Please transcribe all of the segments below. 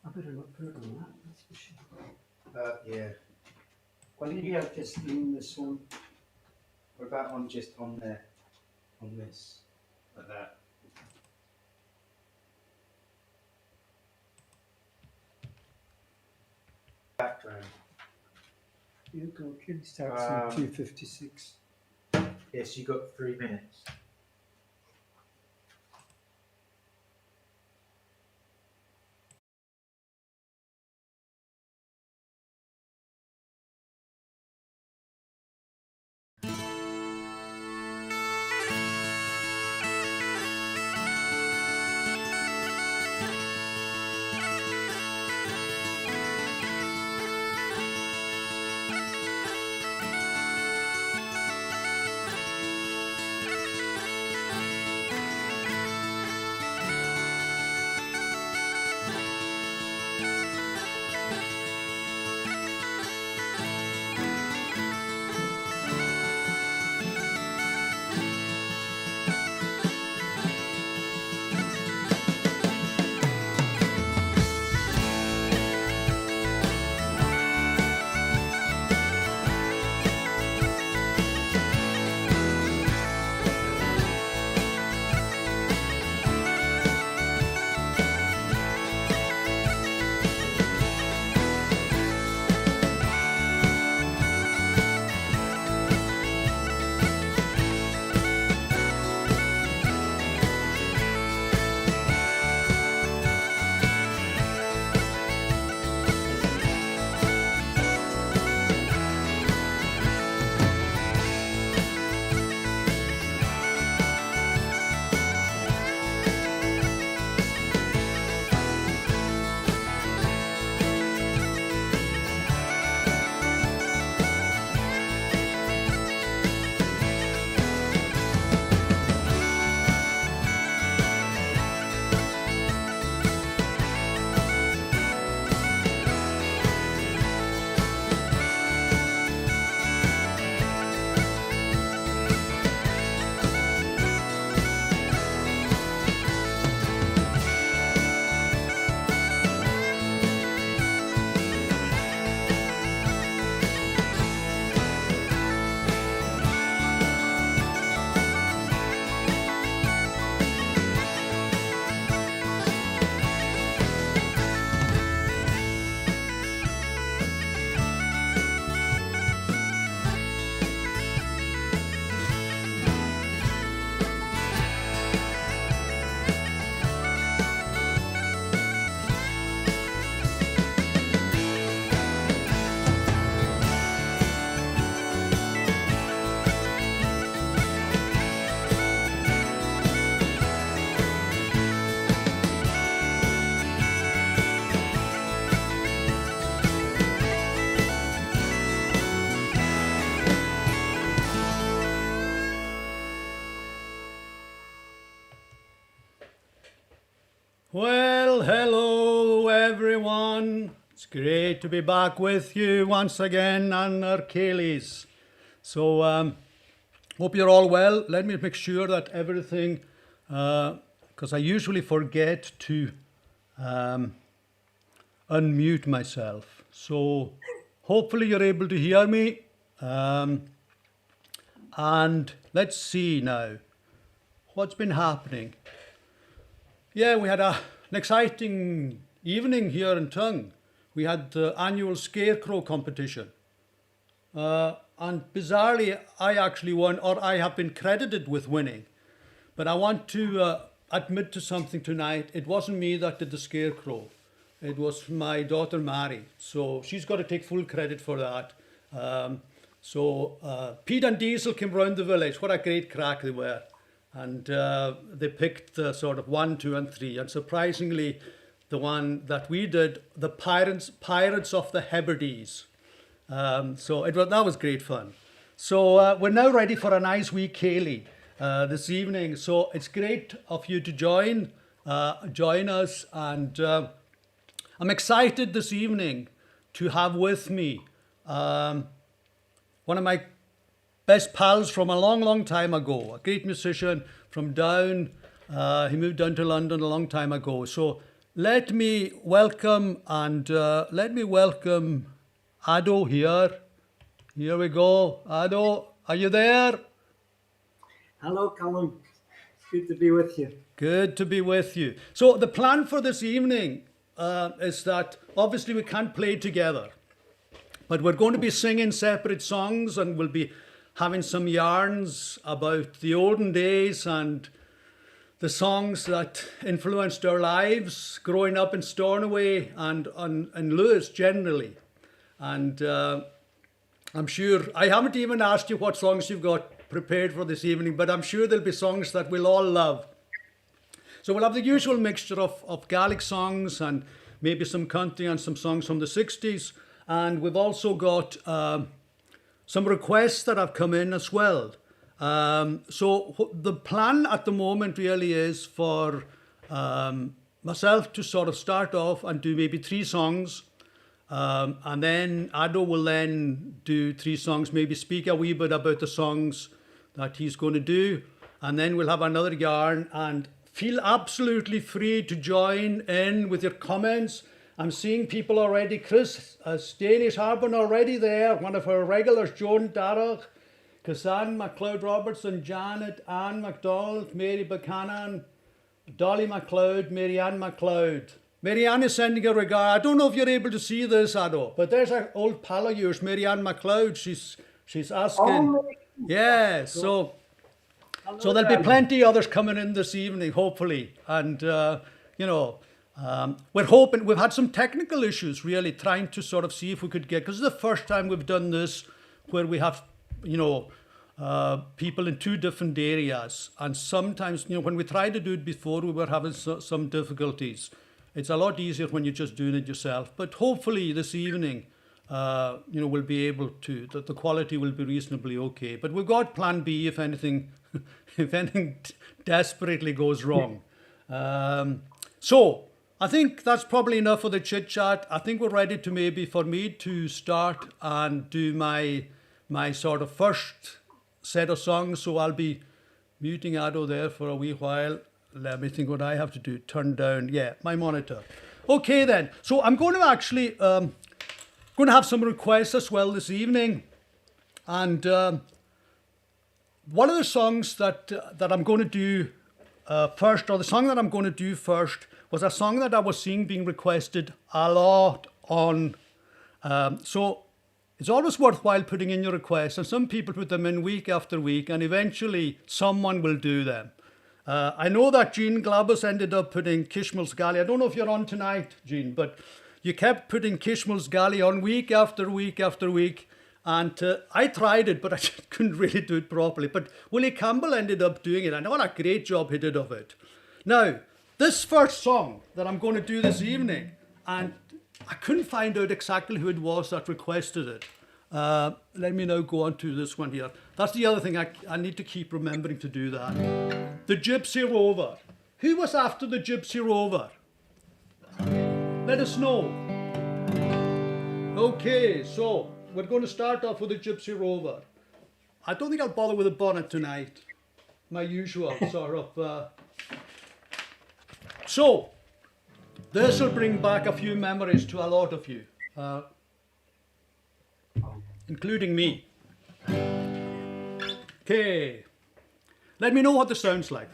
I better not put it on that, that's for sure. Yeah. Well, maybe I'll just lean this one. What about on just on there? On this? Like that? Background. You go, Kelly starts in 2:56. Yes, you got 3 minutes. Well, hello everyone. It's great to be back with you once again on our Ceilidh. So, hope you're all well. Let me make sure that everything, because I usually forget to unmute myself. So, hopefully you're able to hear me. And let's see now what's been happening. Yeah, we had an exciting evening here in Tongue. We had the annual scarecrow competition. And bizarrely, I actually won, or I have been credited with winning. But I want to admit to something tonight. It wasn't me that did the scarecrow. It was my daughter, Mary. So she's got to take full credit for that. Pete and Diesel came round the village. What a great crack they were. And they picked the sort of 1, 2, and 3. And surprisingly, the one that we did, the Pirates of the Hebrides. That was great fun. So we're now ready for a nice wee Ceilidh this evening. So it's great of you to join us. And I'm excited this evening to have with me one of my best pals from a long, long time ago, a great musician from down. He moved down to London a long time ago. So let me welcome Ado here. Here we go. Ado, are you there? Hello, Calum. It's good to be with you. Good to be with you. So the plan for this evening is that obviously we can't play together, but we're going to be singing separate songs, and we'll be having some yarns about the olden days and the songs that influenced our lives growing up in Stornoway and in Lewis generally. And I'm sure, I haven't even asked you what songs you've got prepared for this evening, but I'm sure there'll be songs that we'll all love. So we'll have the usual mixture of Gaelic songs and maybe some country and some songs from the 60s. And we've also got some requests that have come in as well. So the plan at the moment really is for myself to sort of start off and do maybe 3 songs. And then Ado will then do 3 songs, maybe speak a wee bit about the songs that he's going to do. And then we'll have another yarn, and feel absolutely free to join in with your comments. I'm seeing people already. Chris, Danish Harbin already there. One of our regulars, Joan Darragh, Kazan MacLeod Robertson, Janet, Anne MacDonald, Mary Buchanan, Dolly MacLeod, Mary Ann MacLeod. Mary Ann is sending a regard. I don't know if you're able to see this, Ado, but there's an old pal of yours, Mary Ann MacLeod. She's asking. Yeah, so there'll be plenty others coming in this evening, hopefully. And, we're hoping, we've had some technical issues, really, trying to sort of see if we could get, because it's the first time we've done this where we have, people in 2 different areas. And sometimes, when we tried to do it before, we were having some difficulties. It's a lot easier when you're just doing it yourself. But hopefully this evening, we'll be able to, the quality will be reasonably okay. But we've got plan B if anything, if anything desperately goes wrong. So I think that's probably enough for the chit chat. I think we're ready to for me to start and do my sort of first set of songs. So I'll be muting Ado there for a wee while. Let me think what I have to do. Turn down, my monitor. Okay then. So I'm going to actually going to have some requests as well this evening, and one of the songs that I'm going to do first, or the song that I'm going to do first, was a song that I was seeing being requested a lot on. So it's always worthwhile putting in your requests, and some people put them in week after week, and eventually someone will do them. I know that Jean Glabus ended up putting Kishmal's Galley. I don't know if you're on tonight, Jean, but you kept putting Kishmal's Galley on week after week after week. And I tried it, but I just couldn't really do it properly. But Willie Campbell ended up doing it, and what a great job he did of it. Now, this first song that I'm going to do this evening, and I couldn't find out exactly who it was that requested it. Let me now go on to this one here. That's the other thing, I need to keep remembering to do that. The Gypsy Rover. Who was after the Gypsy Rover? Let us know. Okay, so we're going to start off with the Gypsy Rover. I don't think I'll bother with a bonnet tonight. My usual sort of... So, this will bring back a few memories to a lot of you. Including me. Okay. Let me know what this sounds like.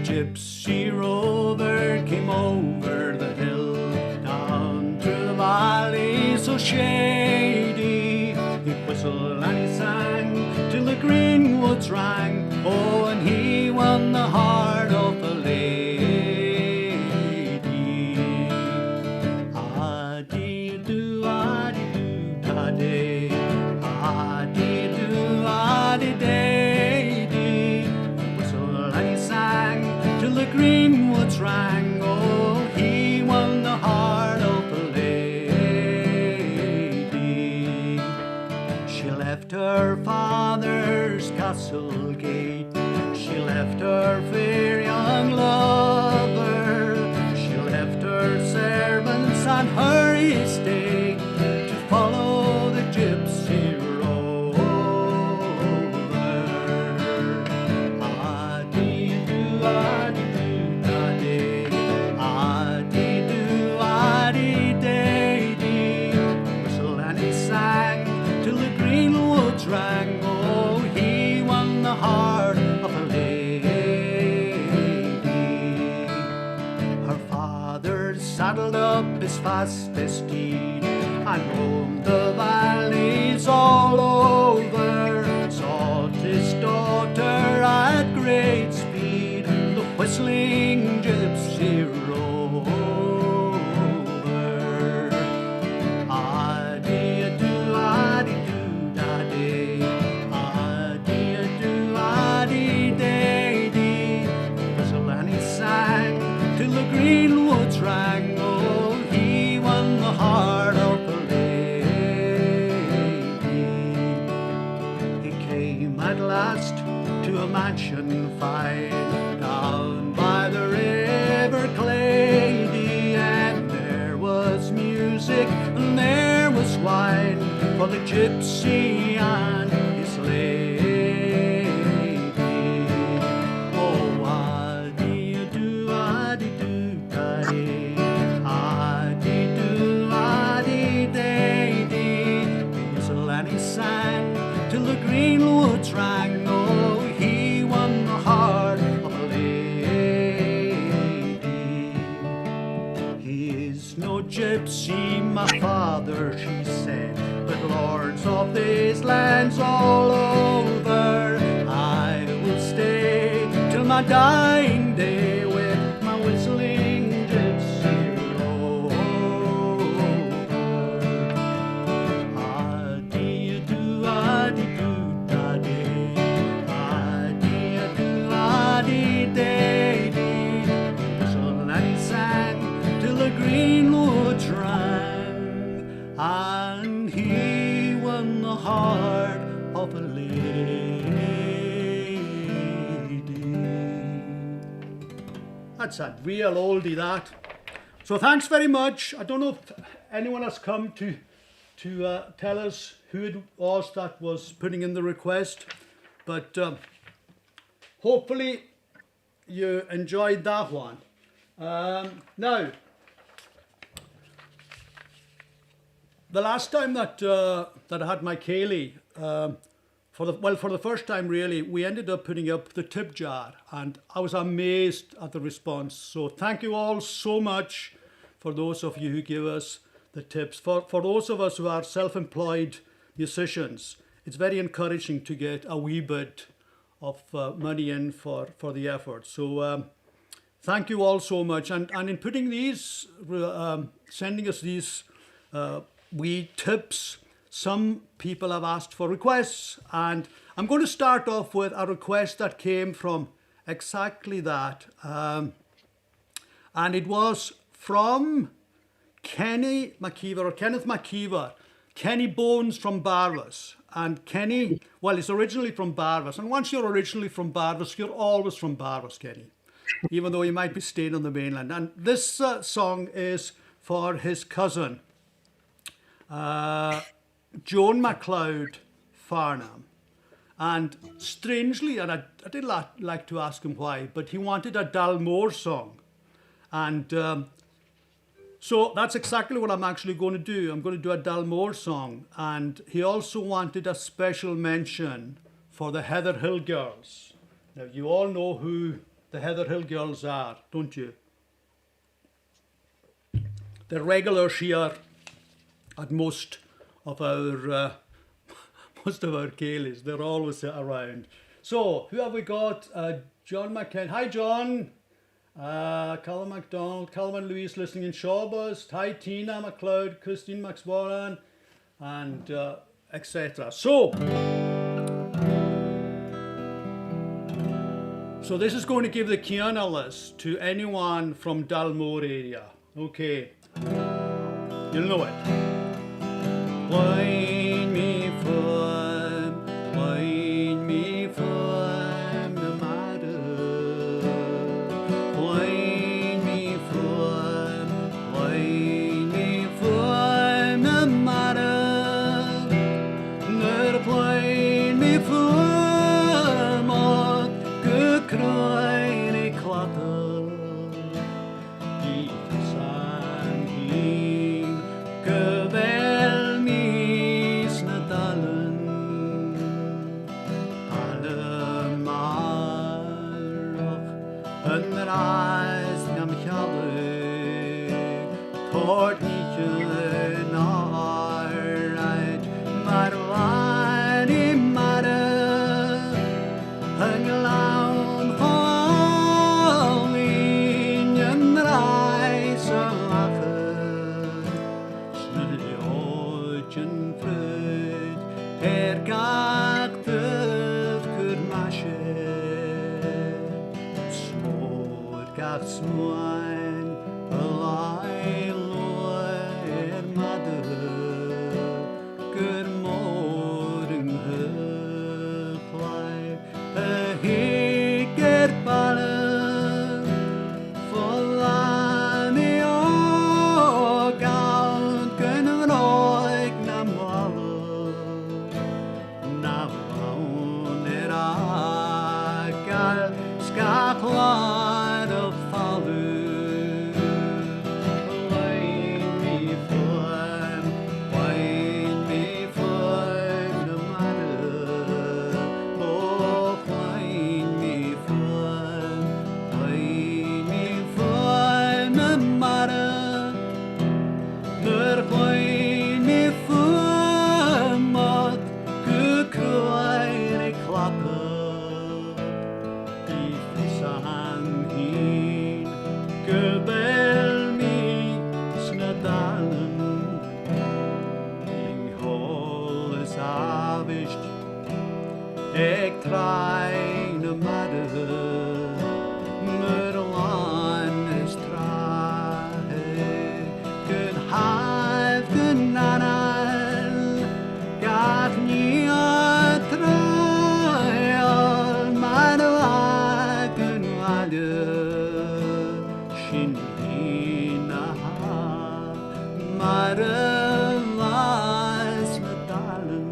Gypsy rover came over the hill, down through the valley so shady. He whistled and he sang till the green woods rang. Oh, and he won the heart of the lady. Ah-dee-doo, ah-dee-doo, da-day. Ah-dee-doo, ah-dee-day-dee. Whistled and he sang till the green woods rang. Oh, he won the heart of the lady. She left her father's castle gate. She left her fair young lover. She left her servants and her estate to follow the gypsy rover. his fastest steed, and roamed the valleys all over, sought his daughter at great speed, the whistling gypsy rover. Addy-a-doo, addy-doo, daddy, addy-a-doo, addy-day-dee, whistle and he sang till the greenwoods rang. Oh, he won the heart of the lady. He came at last to a mansion fine, down by the river Clady, and there was music and there was wine for the gypsy and his lady. Oh, addy-a-doo, addy-doo, daddy, addy-doo, addy-day-dee, he whistled and he sang till the greenwoods rang. Oh, he won the heart of a lady. He is no gypsy, my father, she said, but lords of these lands all over. I will stay till my dying day with my whistling gypsy rover. Addy-a-doo, addy-doo, daddy, addy-a-doo, addy-day-dee, he whistled and he sang till the greenwoods rang, and he won the heart of a lady. That's a real oldie, that. So thanks very much. I don't know if anyone has come to tell us who it was that was putting in the request, but hopefully you enjoyed that one. Now, the last time that I had my Ceilidh, for the first time really, we ended up putting up the tip jar, and I was amazed at the response. So thank you all so much for those of you who give us the tips. For those of us who are self-employed musicians, it's very encouraging to get a wee bit of money in for the effort. So thank you all so much. And in putting these, sending us these wee tips, some people have asked for requests, and I'm going to start off with a request that came from exactly that, and it was from Kenneth McKeever, Kenny Bones from Barvas. And Kenny, well, he's originally from Barvas, and once you're originally from Barvas, you're always from Barvas, Kenny, even though you might be staying on the mainland. And this song is for his cousin, Joan MacLeod Farnham. And strangely, and I did like to ask him why, but he wanted a Dalmore song. And so that's exactly what I'm actually going to do. I'm going to do a Dalmore song. And he also wanted a special mention for the Heather Hill Girls. Now, you all know who the Heather Hill Girls are, don't you? They're regulars here at most of our Ceilidhs. They're always around. So, who have we got? John McKen. Hi, John. Callum MacDonald, Calum and Louise listening in Shawbuzz. Hi, Tina MacLeod, Christine McSwarren, and etc. So this is going to give the Kiana list to anyone from Dalmore area. Okay, you'll know it. Wind me from the matter. Wind me from the matter. There plain me from a good crying clatter. Sang him gevel mis na dalen. Allemarach yn yr aes ngam chale. Courtney Narride Marwani Mara Hanglaun Hollin and Rice Snudjogen Fruit Gachtet could mash Smooth got swine alive mother good morning her a hicker ballen Volani Ogan kunnen nooit naar mallen naar wonen akal skaplan op vallen wijn me voor de mannen oh wijn me voor de mannen er wijn me voor mat gekruid klappen die sang hin gebel me snadalen in hol is avist ek traine madde Merlan is trahe good hive good nanal got me a trial madwaken wade shinina Marlas medalen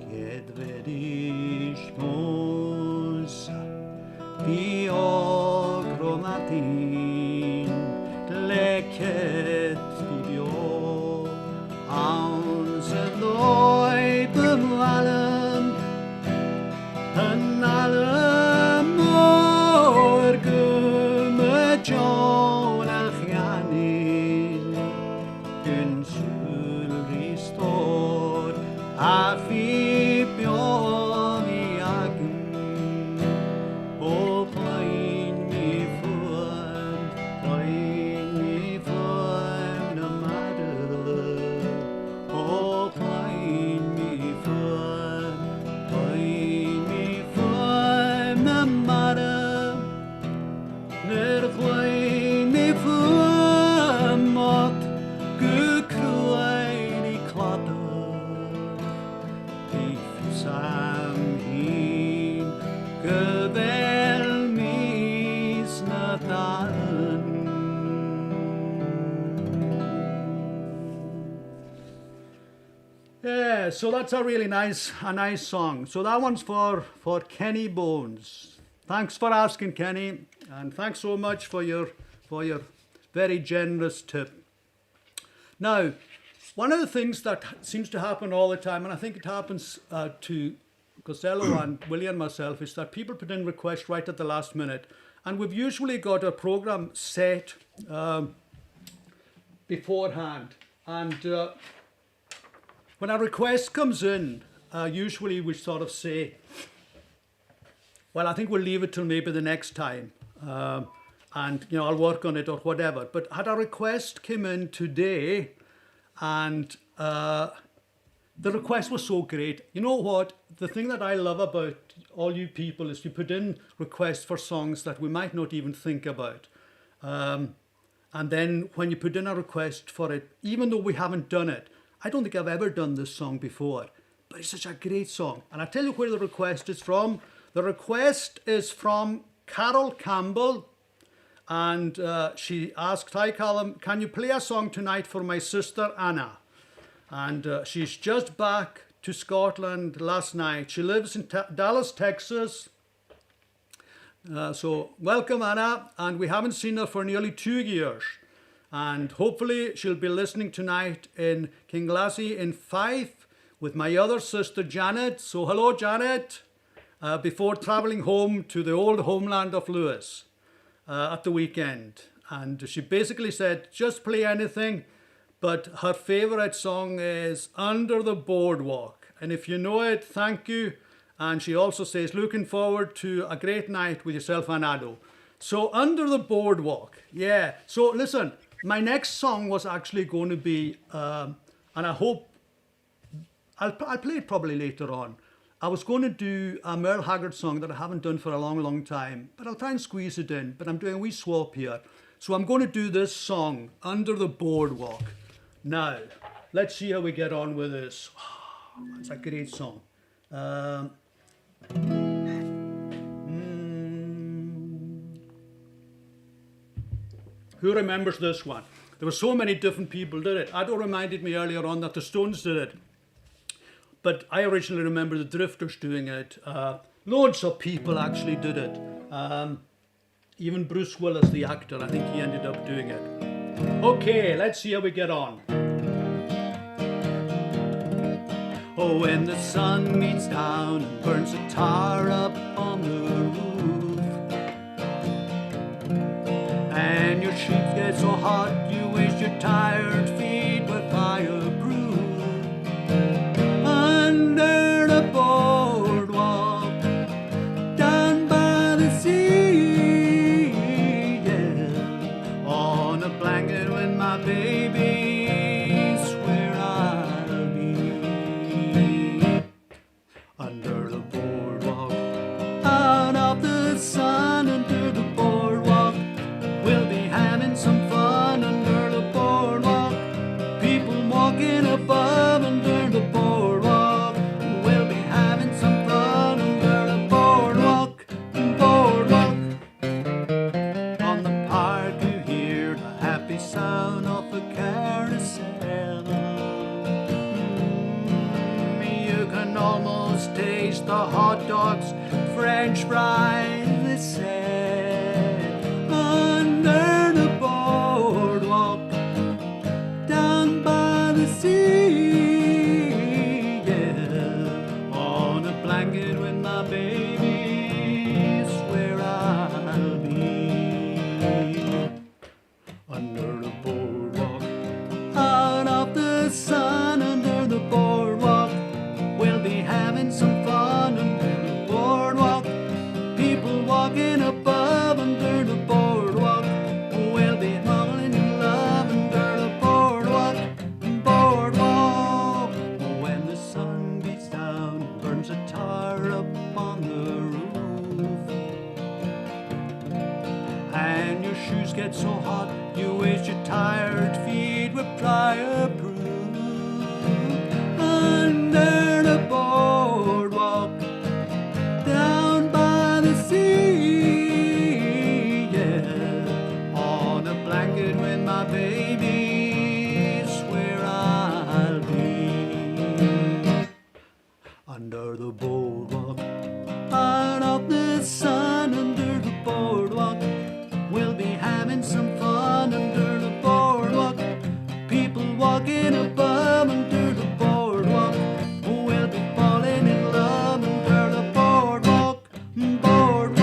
kedvedish mosa biochromatin leket video Hans en loipen wallen en alle morgen met John en Giannin kun sul ristor afip joni agen och lein me för na madde och lein me för na madde ner lein me för mat gekruid I klappen die sam hin gebel mis natalen Yeah, so that's a really nice song. So that one's for Kenny Bones. Thanks for asking, Kenny, and thanks so much for your very generous tip. Now, one of the things that seems to happen all the time, and I think it happens to Costello and William and myself, is that people put in requests right at the last minute, and we've usually got a program set beforehand, and when a request comes in, usually we sort of say, well, I think we'll leave it till maybe the next time, and I'll work on it or whatever. But had a request come in today, and the request was so great. You know what? The thing that I love about all you people is you put in requests for songs that we might not even think about. And then when you put in a request for it, even though we haven't done it, I don't think I've ever done this song before, but it's such a great song. And I'll tell you where the request is from. The request is from Carol Campbell, and she asked, "Hi Calum, can you play a song tonight for my sister Anna?" And she's just back to Scotland last night. She lives in Dallas, Texas. So welcome Anna, and we haven't seen her for nearly 2 years. And hopefully she'll be listening tonight in Kinglassie in Fife with my other sister Janet. So hello Janet, before travelling home to the old homeland of Lewis at the weekend. and she basically said, just play anything, but her favourite song is Under the Boardwalk. And if you know it, thank you. And she also says, looking forward to a great night with yourself and Ado. So Under the Boardwalk, yeah. So listen, my next song was actually going to be, and I hope, I'll play it probably later on. I was going to do a Merle Haggard song that I haven't done for a long, long time, but I'll try and squeeze it in. But I'm doing a wee swap here. So I'm going to do this song, Under the Boardwalk. Now, let's see how we get on with this. Oh, it's a great song. Who remembers this one? There were so many different people did it. Ado reminded me earlier on that the Stones did it. But I originally remember the Drifters doing it. Loads of people actually did it. Even Bruce Willis, the actor, I think he ended up doing it. Okay, let's see how we get on. Oh, when the sun beats down and burns the tar up on the roof, and your sheets get so hot you wish your tired feet were fireproof. Under the boardwalk, down by the sea, yeah, on a blanket with my baby's where I'll be. Under the boardwalk, out of the sun, under the boardwalk, we'll be having some fun under the boardwalk. People walking above under the boardwalk. We'll be having some fun under the boardwalk. Boardwalk. On the park you hear the happy sound of a carousel. You can almost taste the hot dogs, French fries, they say. Under the boardwalk, down by the sea, yeah, on a blanket with my baby's where I'll be. Under the boardwalk, out of the sun, under the boardwalk, we'll be having some fun under the boardwalk. People walking above under the boardwalk. We'll be falling in love under the boardwalk. Boardwalk. When the sun beats down and burns the tar up on the roof, and your shoes get so hot you wish your tired feet were fireproof. Under the boardwalk, down by the sea, yeah, on a blanket with my baby's where I'll be. Under the boardwalk, out of the sun, under the boardwalk, we'll be having some fun under the boardwalk. People walking above under the boardwalk. We'll be falling in love under the boardwalk. Boardwalk.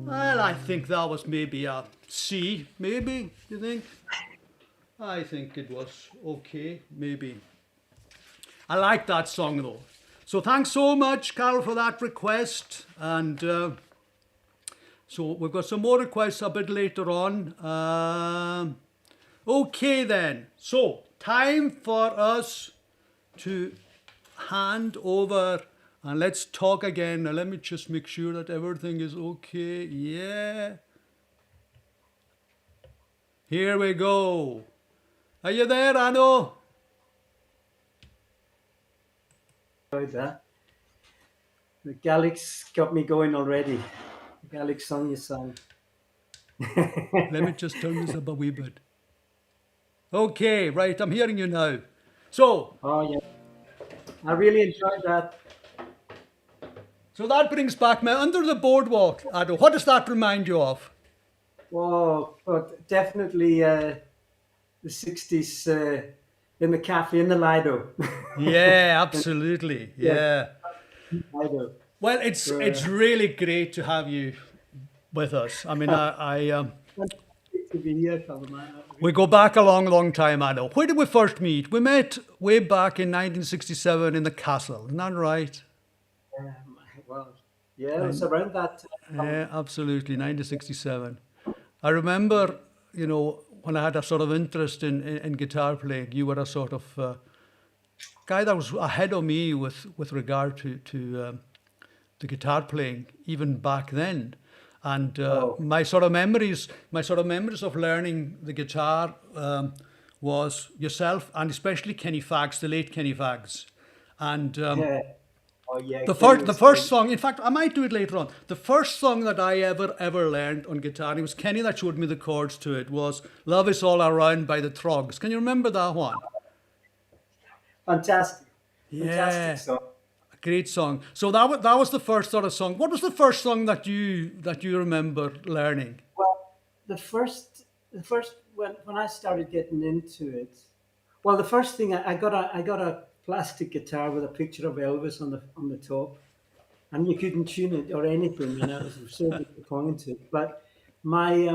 Well, I think that was maybe a C, maybe, you think? I think it was okay, maybe. I like that song though. So thanks so much, Carol, for that request. And so we've got some more requests a bit later on. Okay then. So time for us to hand over and let's talk again. Now let me just make sure that everything is okay. Yeah. Here we go. Are you there, Ado? That. The Gaelics got me going already. The Gaelic song you sang. Let me just turn this up a wee bit. Okay, right, I'm hearing you now. So, Oh yeah, I really enjoyed that. so that brings back my Under the Boardwalk, Ado. What does that remind you of? Whoa, but definitely the 60s in the cafe in the Lido. Yeah, absolutely. Yeah. Lido. Well, it's really great to have you with us. I mean, Fantastic to be here, Calum. we go back a long, long time, Ado. Where did we first meet? We met way back in 1967 in the castle. Isn't that right? Um, well, yeah, it was around that time. Yeah, absolutely, 1967. I remember, when I had a sort of interest in guitar playing, you were a sort of guy that was ahead of me with regard to guitar playing, even back then. And Oh, my sort of memories of learning the guitar was yourself, and especially Kenny Faggs, the late Kenny Faggs. And yeah. Oh, yeah. the Kenny first the was first great. song, in fact, I might do it later on. The first song that I ever learned on guitar, and it was Kenny that showed me the chords to it, was "Love Is All Around" by the Trogs. Can you remember that one? Fantastic. Fantastic Yeah, song. a great song. So that was the first sort of song. What was the first song that you remember learning? Well, the first when I started getting into it, well, the first thing I got a plastic guitar with a picture of Elvis on the top, and you couldn't tune it or anything. It was so disappointed. But my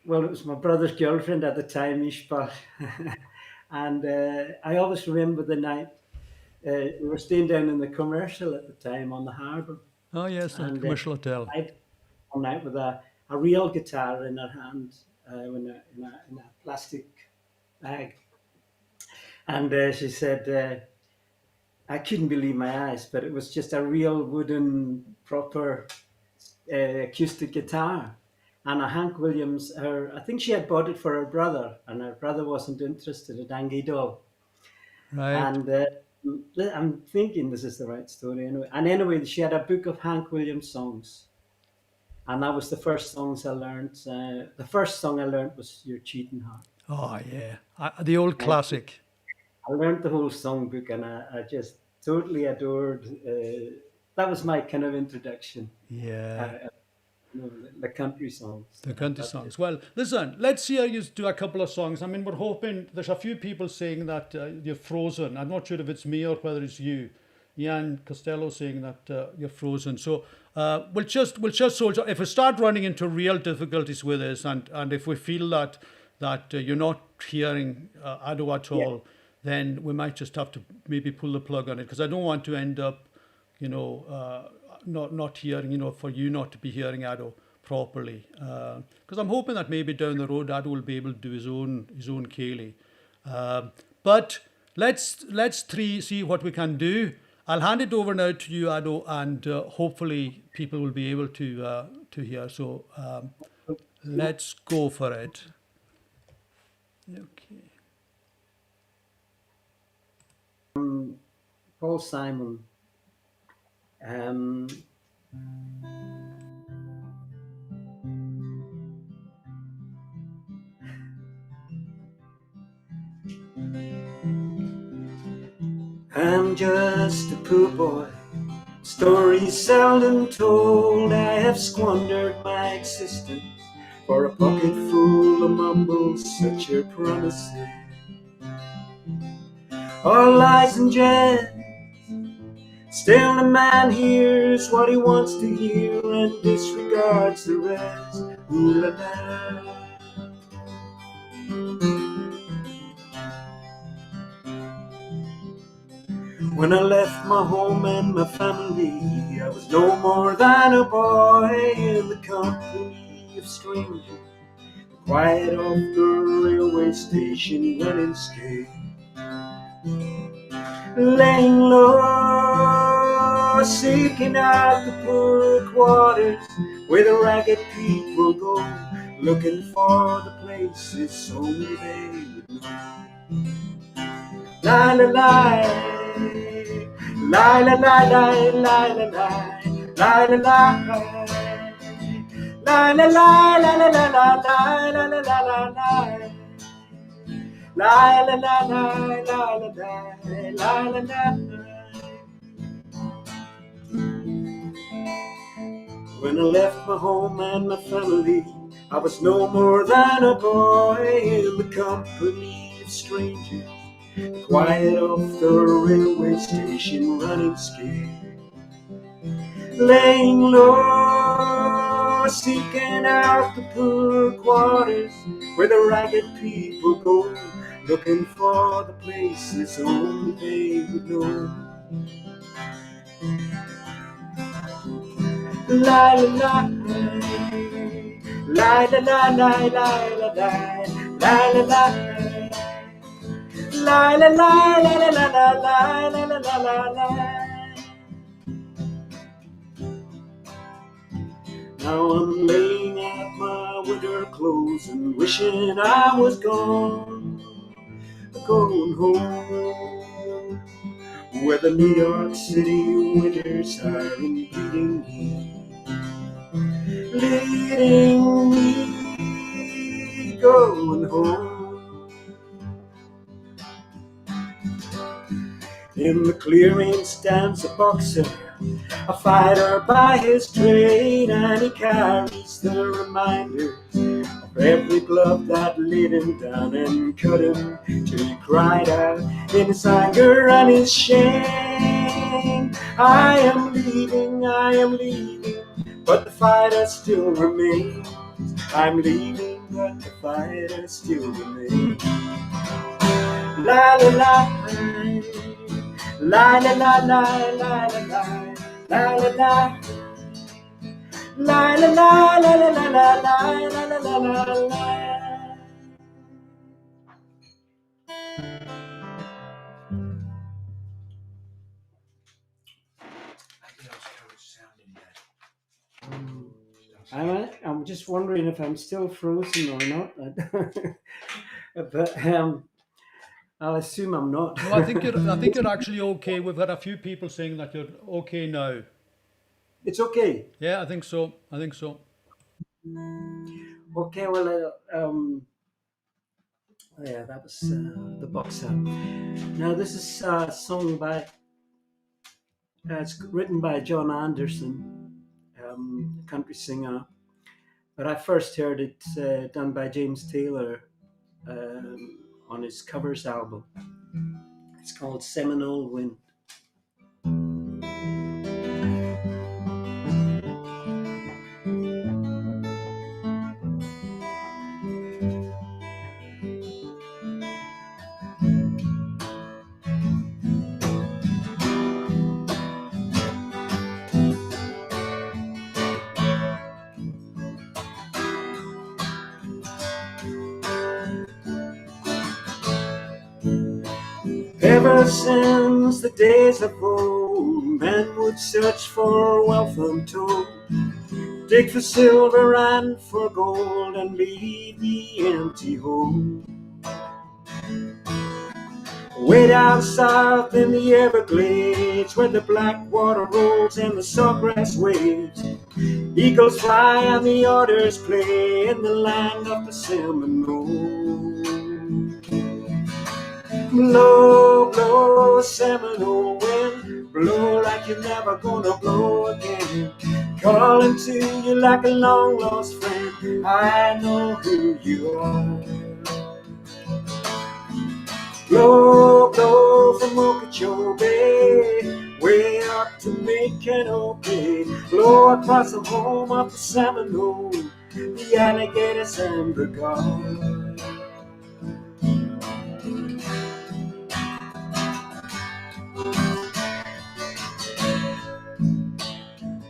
well, it was my brother's girlfriend at the time, Ishbal, and I always remember the night we were staying down in the commercial at the time on the harbour, Oh yes, the and commercial hotel. I all night with a real guitar in her hand, in a plastic bag. And she said, I couldn't believe my eyes, but it was just a real wooden, proper acoustic guitar. And a Hank Williams, I think she had bought it for her brother, and her brother wasn't interested in Angidol. Right. And I'm thinking this is the right story anyway. And anyway, she had a book of Hank Williams songs, and that was the first songs I learned. The first song I learned was "Your Cheating Heart." Oh yeah, the old And classic. I learned the whole songbook, and I just totally adored. That was my kind of introduction. Yeah. The country songs. The country That's it. songs. Well, listen, let's hear you do a couple of songs. I mean, we're hoping there's a few people saying that you're frozen. I'm not sure if it's me or whether it's you. Ian Costello saying that you're frozen. So we'll just soldier. If we start running into real difficulties with this, and if we feel that you're not hearing Ado at Yeah. all, then we might just have to maybe pull the plug on it, because I don't want to end up, not hearing, for you not to be hearing Ado properly. Because I'm hoping that maybe down the road Ado will be able to do his own Ceilidh. But let's see what we can do. I'll hand it over now to you, Ado, and hopefully people will be able to hear. So let's go for it. Okay. Paul Simon. Um, I'm just a poor boy, stories seldom told. I have squandered my existence for a pocket full of mumbles, such are promises. All lies and jest. Still the man hears what he wants to hear and disregards the rest. Ooh la la. When I left my home and my family, I was no more than a boy in the company of strangers, quiet off the railway station running scared, laying low, seeking out the poorer quarters where the ragged people go, looking for the places only they would know. La la la, la la la la la la la, la la la, la la la la la la la la la la la la. La la la la la la la la la. When I left my home and my family, I was no more than a boy in the company of strangers, quiet off the railway station running scared, laying low, seeking out the poor quarters where the ragged people go, looking for the places only they would know. La la la, la la la la la la la, la la la, la la la la la la la la la la la. Now I'm laying out my winter clothes and wishing I was gone, going home, where the New York City winters are leading me going home. In the clearing stands a boxer, a fighter by his trade, and he carries the reminders of every glove that laid him down and cut him till he cried out in his anger and his shame. I am leaving, but the fighter still remains. I'm leaving, but the fighter still remains. La la la, la la la la la la la, la la la, la la la la la la la la la la la. I'm just wondering if I'm still frozen or not. But I'll assume I'm not. No, I think you're actually okay. We've had a few people saying that you're okay now. It's okay. Yeah, I think so. Okay, well, yeah, that was the boxer. Now this is sung by. It's written by John Anderson, country singer. But I first heard it done by James Taylor on his covers album. It's called Seminole Wind. Ever since the days of old, men would search for wealth untold, dig for silver and for gold, and leave the empty hole. Way down south in the Everglades, where the black water rolls and the sawgrass waves, eagles fly and the otters play in the land of the Seminole. Blow, blow, Seminole wind, blow like you're never gonna blow again. Calling to you like a long lost friend, I know who you are. Blow, blow from Okeechobee, way up to Micanopy. Blow across the home of the Seminole, the alligators and the gulls.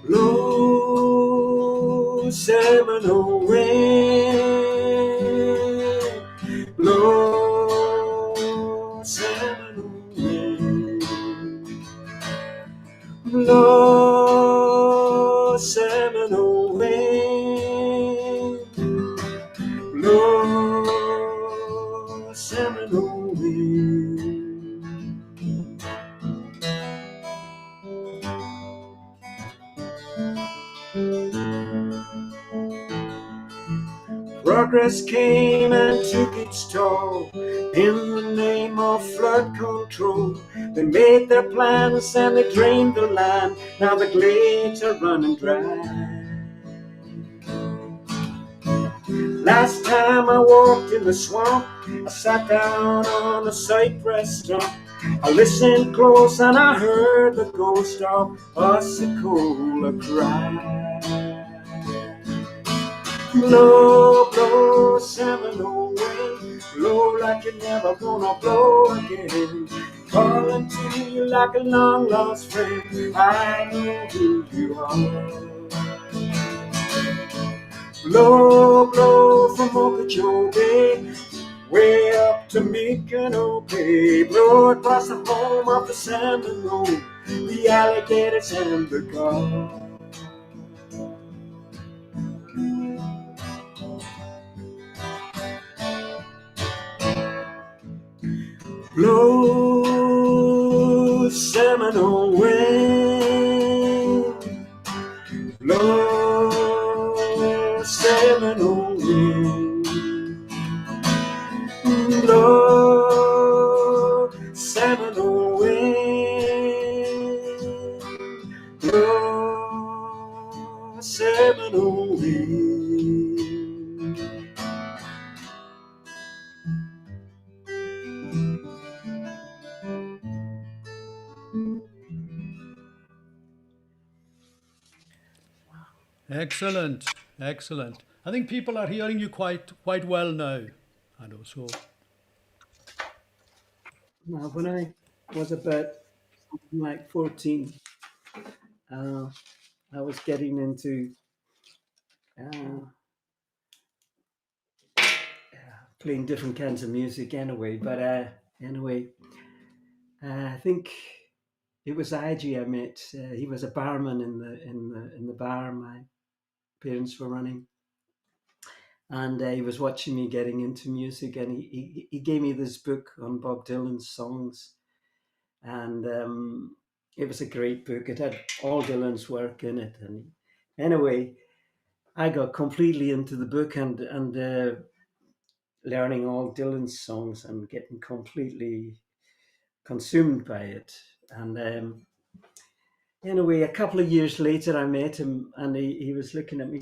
Blow, Seminole wind, blow, Seminole wind, blow, Seminole wind, blow, Seminole wind. Progress came and took its toll in the name of flood control. They made their plans and they drained the land. Now the glades are running dry. Last time I walked in the swamp, I sat down on a cypress stump. I listened close and I heard the ghost of Osceola cry. Blow, blow, Seminole wind, blow like you're never gonna blow again. Calling to you like a long lost friend. I know who you are. Blow, blow from Okeechobee, way up to Micanopy. Blow across the home of the Seminole, the alligators and the gulls. Blow, Seminole wind, blow, Seminole wind, blow, Seminole wind, blow, Seminole wind. Excellent, excellent. I think people are hearing you quite well now. I know so. Now, when I was about something like 14, I was getting into uh, playing different kinds of music anyway. But anyway, I think it was IG I met. He was a barman in the bar my parents were running, and he was watching me getting into music, and he gave me this book on Bob Dylan's songs, and it was a great book. It had all Dylan's work in it, and anyway, I got completely into the book and learning all Dylan's songs and getting completely consumed by it. And anyway, a couple of years later, I met him, and he was looking at me.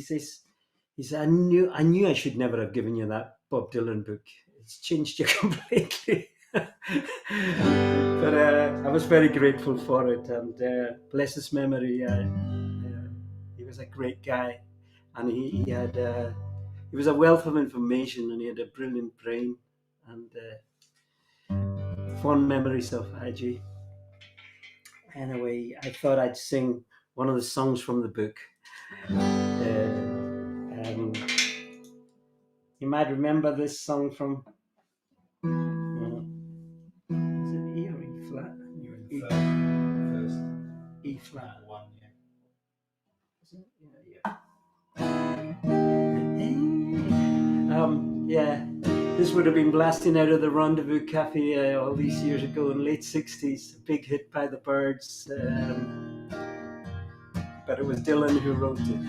He said, I knew I should never have given you that Bob Dylan book. It's changed you completely." But I was very grateful for it, and bless his memory. He was a great guy, and he had he was a wealth of information, and he had a brilliant brain, and fond memories of IG. Anyway, I thought I'd sing one of the songs from the book. You might remember this song from. Is it E or E flat? You're in first E flat. one, yeah. Is it? Yeah. This would have been blasting out of the Rendezvous Cafe all these years ago in late 60s. A big hit by the Byrds. But it was Dylan who wrote it.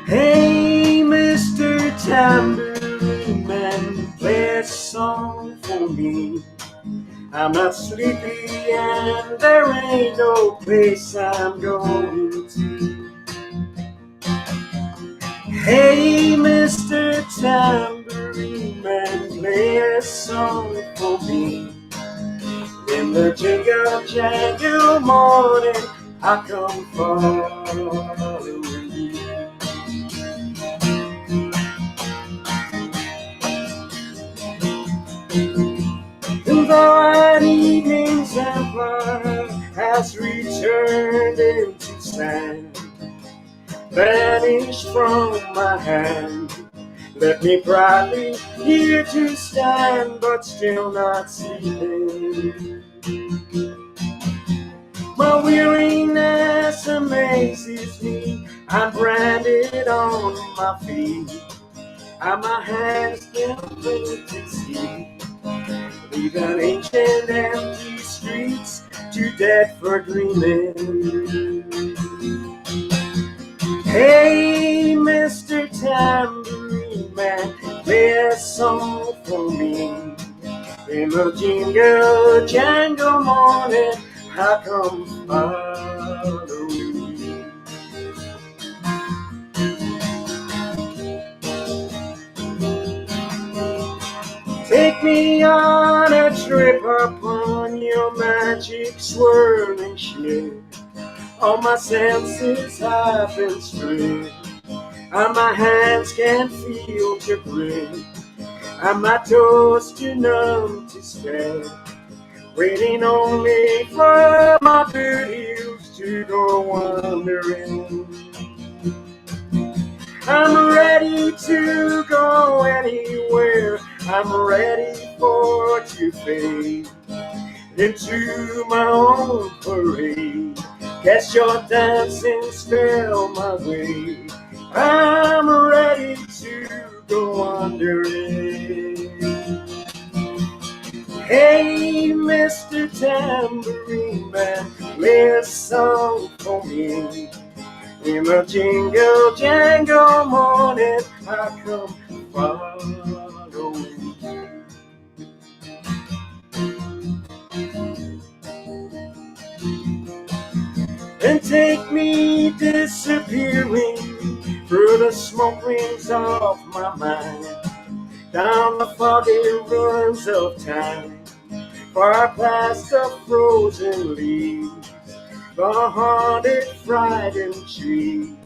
Hey, Mr. Tambourine Man, play a song for me. I'm not sleepy and there ain't no place I'm going to. Hey, Mr. Tambourine Man, play a song for me. In the jingle jangle morning, I come following you. Though an evening's empire has returned into sand, vanished from my hand, left me proudly here to stand, but still not sleeping. My weariness amazes me, I'm branded on my feet, and my hands can't wait to see. Leaving ancient empty streets too dead for dreaming. Hey, Mr. Tambourine Man, play a song for me. In the jingle jangle morning, I come following you. Take me on a trip upon your magic swirling ship, All my senses have been stripped, and my hands can feel your grip, and my toes too numb to stare, waiting only for my boot heels to go wandering. I'm ready to go anywhere. I'm ready for to fade into my own parade. Cast your dancing spell my way. I'm ready to go wandering. Hey, Mr. Tambourine Man, play a song for me. In the jingle jangle morning, I come following you. And take me disappearing through the smoke rings of my mind, down the foggy ruins of time, far past the frozen leaves, the haunted, frightened trees,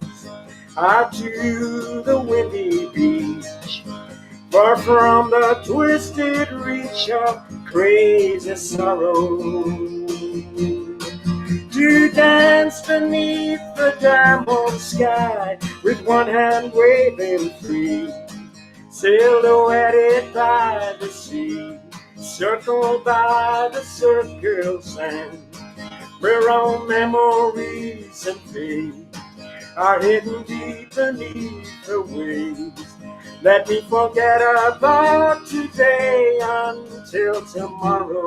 out to the windy beach, far from the twisted reach of crazy sorrow. To dance beneath the diamond sky, with one hand waving free, silhouetted by the sea, circled by the circle sand, where all memories and fate are hidden deep beneath the waves. Let me forget about today until tomorrow.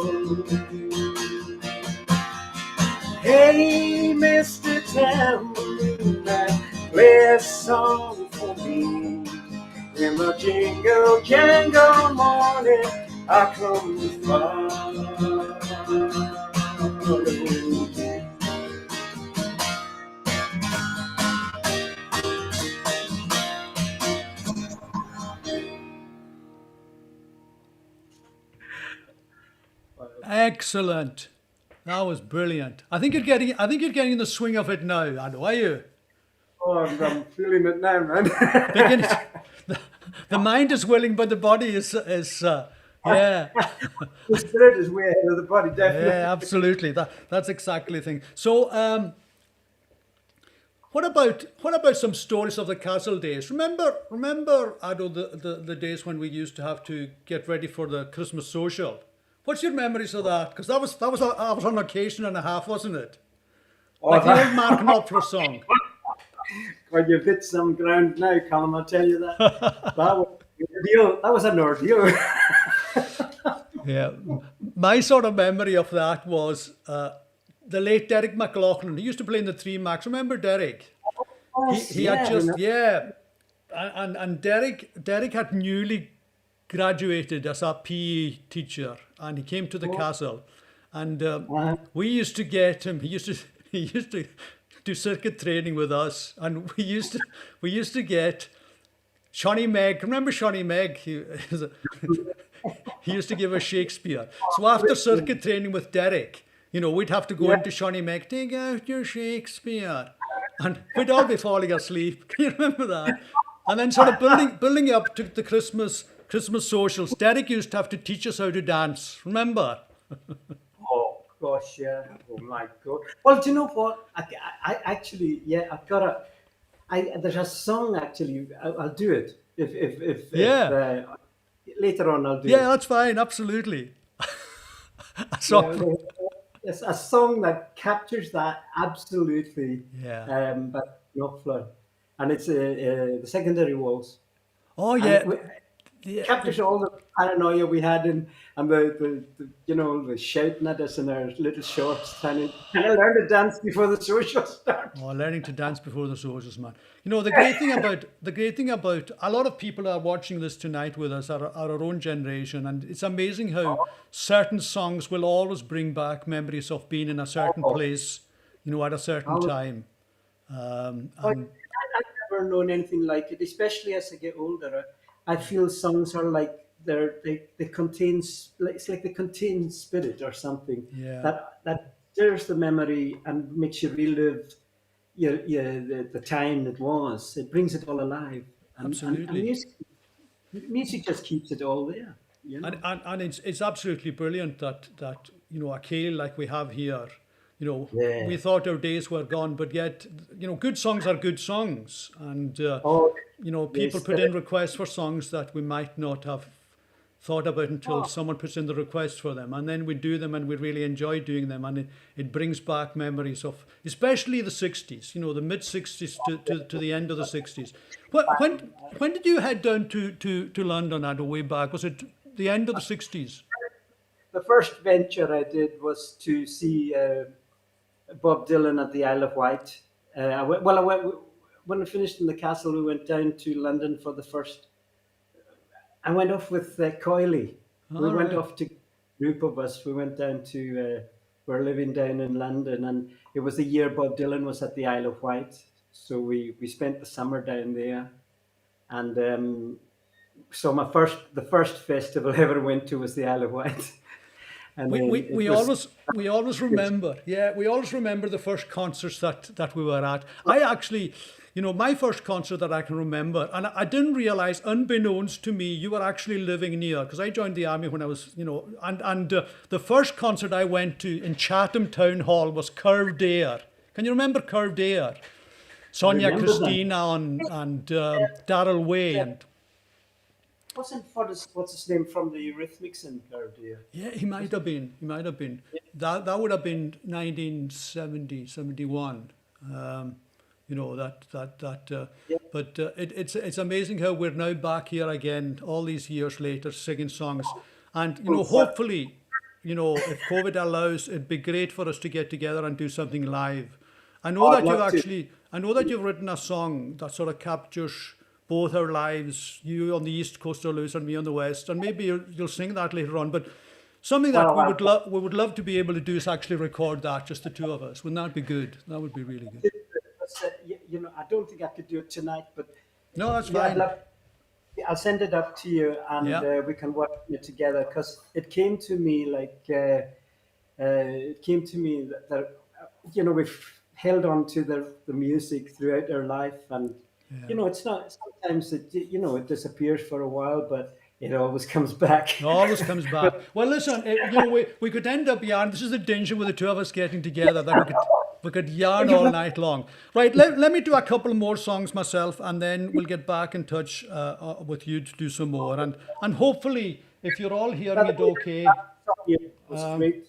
Hey, Mr. Tambourine Man, play a song for me. In the jingle jangle morning, I come to follow. Excellent. That was brilliant. I think you're getting in the swing of it now, Ado, are you? Oh, I'm feeling it now, man. Beginning to- the mind is willing, but the body is yeah. The spirit is way ahead of the body, definitely. Yeah, absolutely. That's exactly the thing. So, what about some stories of the castle days? Remember, Ado, the days when we used to have to get ready for the Christmas social. What's your memories of that? Because that was on occasion and a half, wasn't it? Oh, Like the old that, Mark Knopfler song. well, you've hit some ground now, Calum, I'll tell you that. That was an ordeal. That was an ordeal. Yeah, my sort of memory of that was the late Derek McLaughlin. He used to play in the Three Max. Remember Derek? Yes, He had yeah, just, yeah, and Derek had newly graduated as a PE teacher, and he came to the castle, and we used to get him. He used to do circuit training with us, and we used to get Shawnee Meg. Remember Shawnee Meg? He used to give us Shakespeare. So after circuit training with Derek, we'd have to go yeah. into Shawnee Meg, take out your Shakespeare. And we'd all be falling asleep. Can you remember that? And then sort of building up to the Christmas socials. Derek used to have to teach us how to dance. Remember? Oh gosh, yeah. Oh my God. Well, do you know what? I actually, yeah, I've got a. There's a song actually. I'll do it if Yeah. later on I'll do Yeah, it. that's fine. Absolutely. Yeah, So, it's a song that captures that absolutely. yeah. But not flood, and it's the secondary walls, Oh, and yeah. captures all the paranoia we had and the shouting at us in our little shorts, trying to learn to dance before the social start. Oh, learning to dance before the soldiers, man. The great thing about a lot of people are watching this tonight with us are our own generation, and it's amazing how certain songs will always bring back memories of being in a certain Oh, place, at a certain I time. And I've never known anything like it, especially as I get older. I feel songs are like they contain it's like they contain spirit or something yeah, that stirs the memory and makes you relive the time it was. It brings it all alive, and Absolutely. music just keeps it all there. And it's absolutely brilliant that a Ceilidh like we have here, Yeah. we thought our days were gone, but yet good songs are good songs, and Oh, people yes. put in requests for songs that we might not have thought about until Oh, someone puts in the request for them, and then we do them and we really enjoy doing them, and it brings back memories of especially the 60s, the mid 60s to the end of the 60s. When did you head down to London at a way back? Was it the end of the 60s? the first venture I did was to see Bob Dylan at the Isle of Wight. I went when I finished in the castle. We went down to London for the first. I went off with Coily. We All went right. off to group of us. We went down to we're living down in London, and it was the year Bob Dylan was at the Isle of Wight. So we spent the summer down there, and so the first festival I ever went to was the Isle of Wight, and We, then we, it we was always we always remember, yeah, we always remember the first concerts that we were at. I actually, my first concert that I can remember, and I didn't realize, unbeknownst to me, you were actually living near, because I joined the army when I was, and the first concert I went to in Chatham Town Hall was Curved Air. Can you remember Curved Air? I Sonia remember them. Christina and Daryl Way, Yeah. and Wasn't what's his name from the Eurythmics in Curved Air? yeah, he might have been. He might have been. That would have been 1970, 71. Yeah. But it's amazing how we're now back here again, all these years later, singing songs. And Well, hopefully, if COVID allows, it'd be great for us to get together and do something live. I know I'd that love to. I know that you've written a song that sort of captures both our lives, you on the east coast of Lewis and me on the west, and maybe you'll sing that later on. But something that Well, we would love to be able to do is actually record that, just the two of us. Wouldn't that be good? That would be really good. I don't think I could do it tonight, but No, that's yeah, I'd fine. love. I'll send it up to you, and Yeah. we can work it together. Because it came to me it came to me that we've held on to the music throughout our life, and Yeah. it's not sometimes it disappears for a while, but it always comes back. It always comes back. Well, listen, we could end up yarn. This is the danger with the two of us getting together, that we could yarn all night long. Right, let me do a couple more songs myself, and then we'll get back in touch with you to do some more. And hopefully, if you're all hearing it okay, It was great.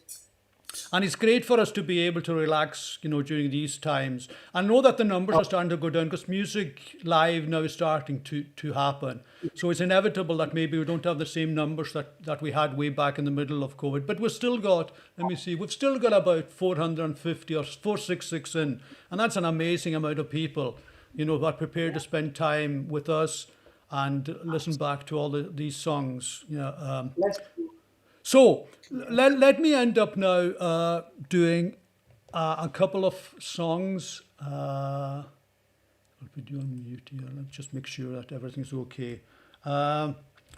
and it's great for us to be able to relax, during these times. I know that the numbers are starting to go down because music live now is starting to happen. So it's inevitable that maybe we don't have the same numbers that we had way back in the middle of COVID. But we've still got, let me see, we've still got about 450 or 466 in. And that's an amazing amount of people, who are prepared to spend time with us and listen back to all these songs. Let's So let me end up now doing a couple of songs. I'll put you on mute here. Let's just make sure that everything's okay.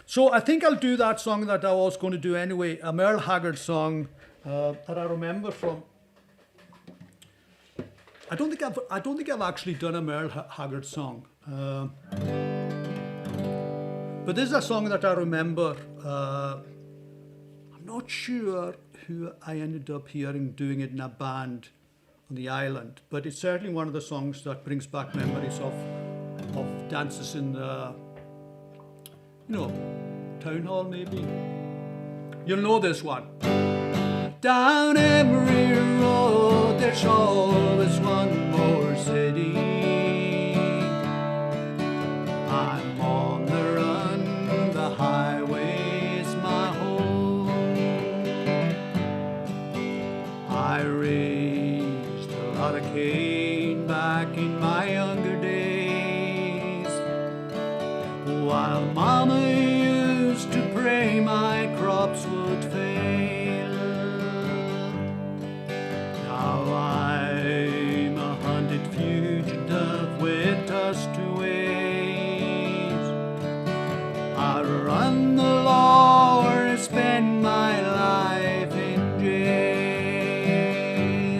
So I think I'll do that song that I was going to do anyway, a Merle Haggard song that I remember from. I don't think I've actually done a Merle Haggard song. But this is a song that I remember. Not sure who I ended up hearing doing it in a band on the island, but it's certainly one of the songs that brings back memories of dances in the town hall maybe. You'll know this one. Down Emery Road there's always one more city. I'm on the run, the highway's my home. I raised a lot of cane back in my younger days, while Mama used to pray my crops would fail. Now I'm a hunted fugitive with dust to ways. I run the law or spend my life in jail.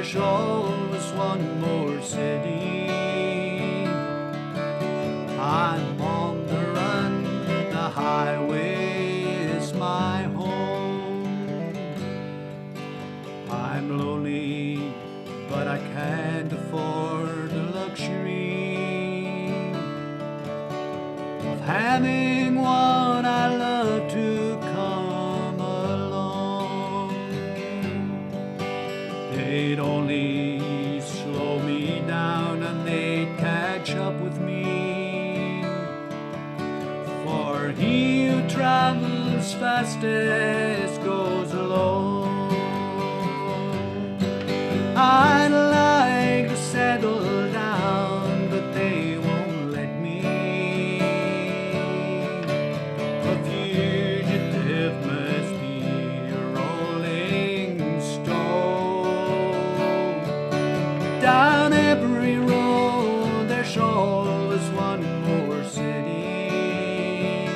there's always one more city. I'm on the run, the highway is my home. I'm lonely, but I can't afford the luxury of having one I love to come along. They'd only slow me down and they'd catch up with me, for he who travels fastest goes alone. I'd like to settle down, but they won't let me. A fugitive must be a rolling stone. Down every road there's always one more city.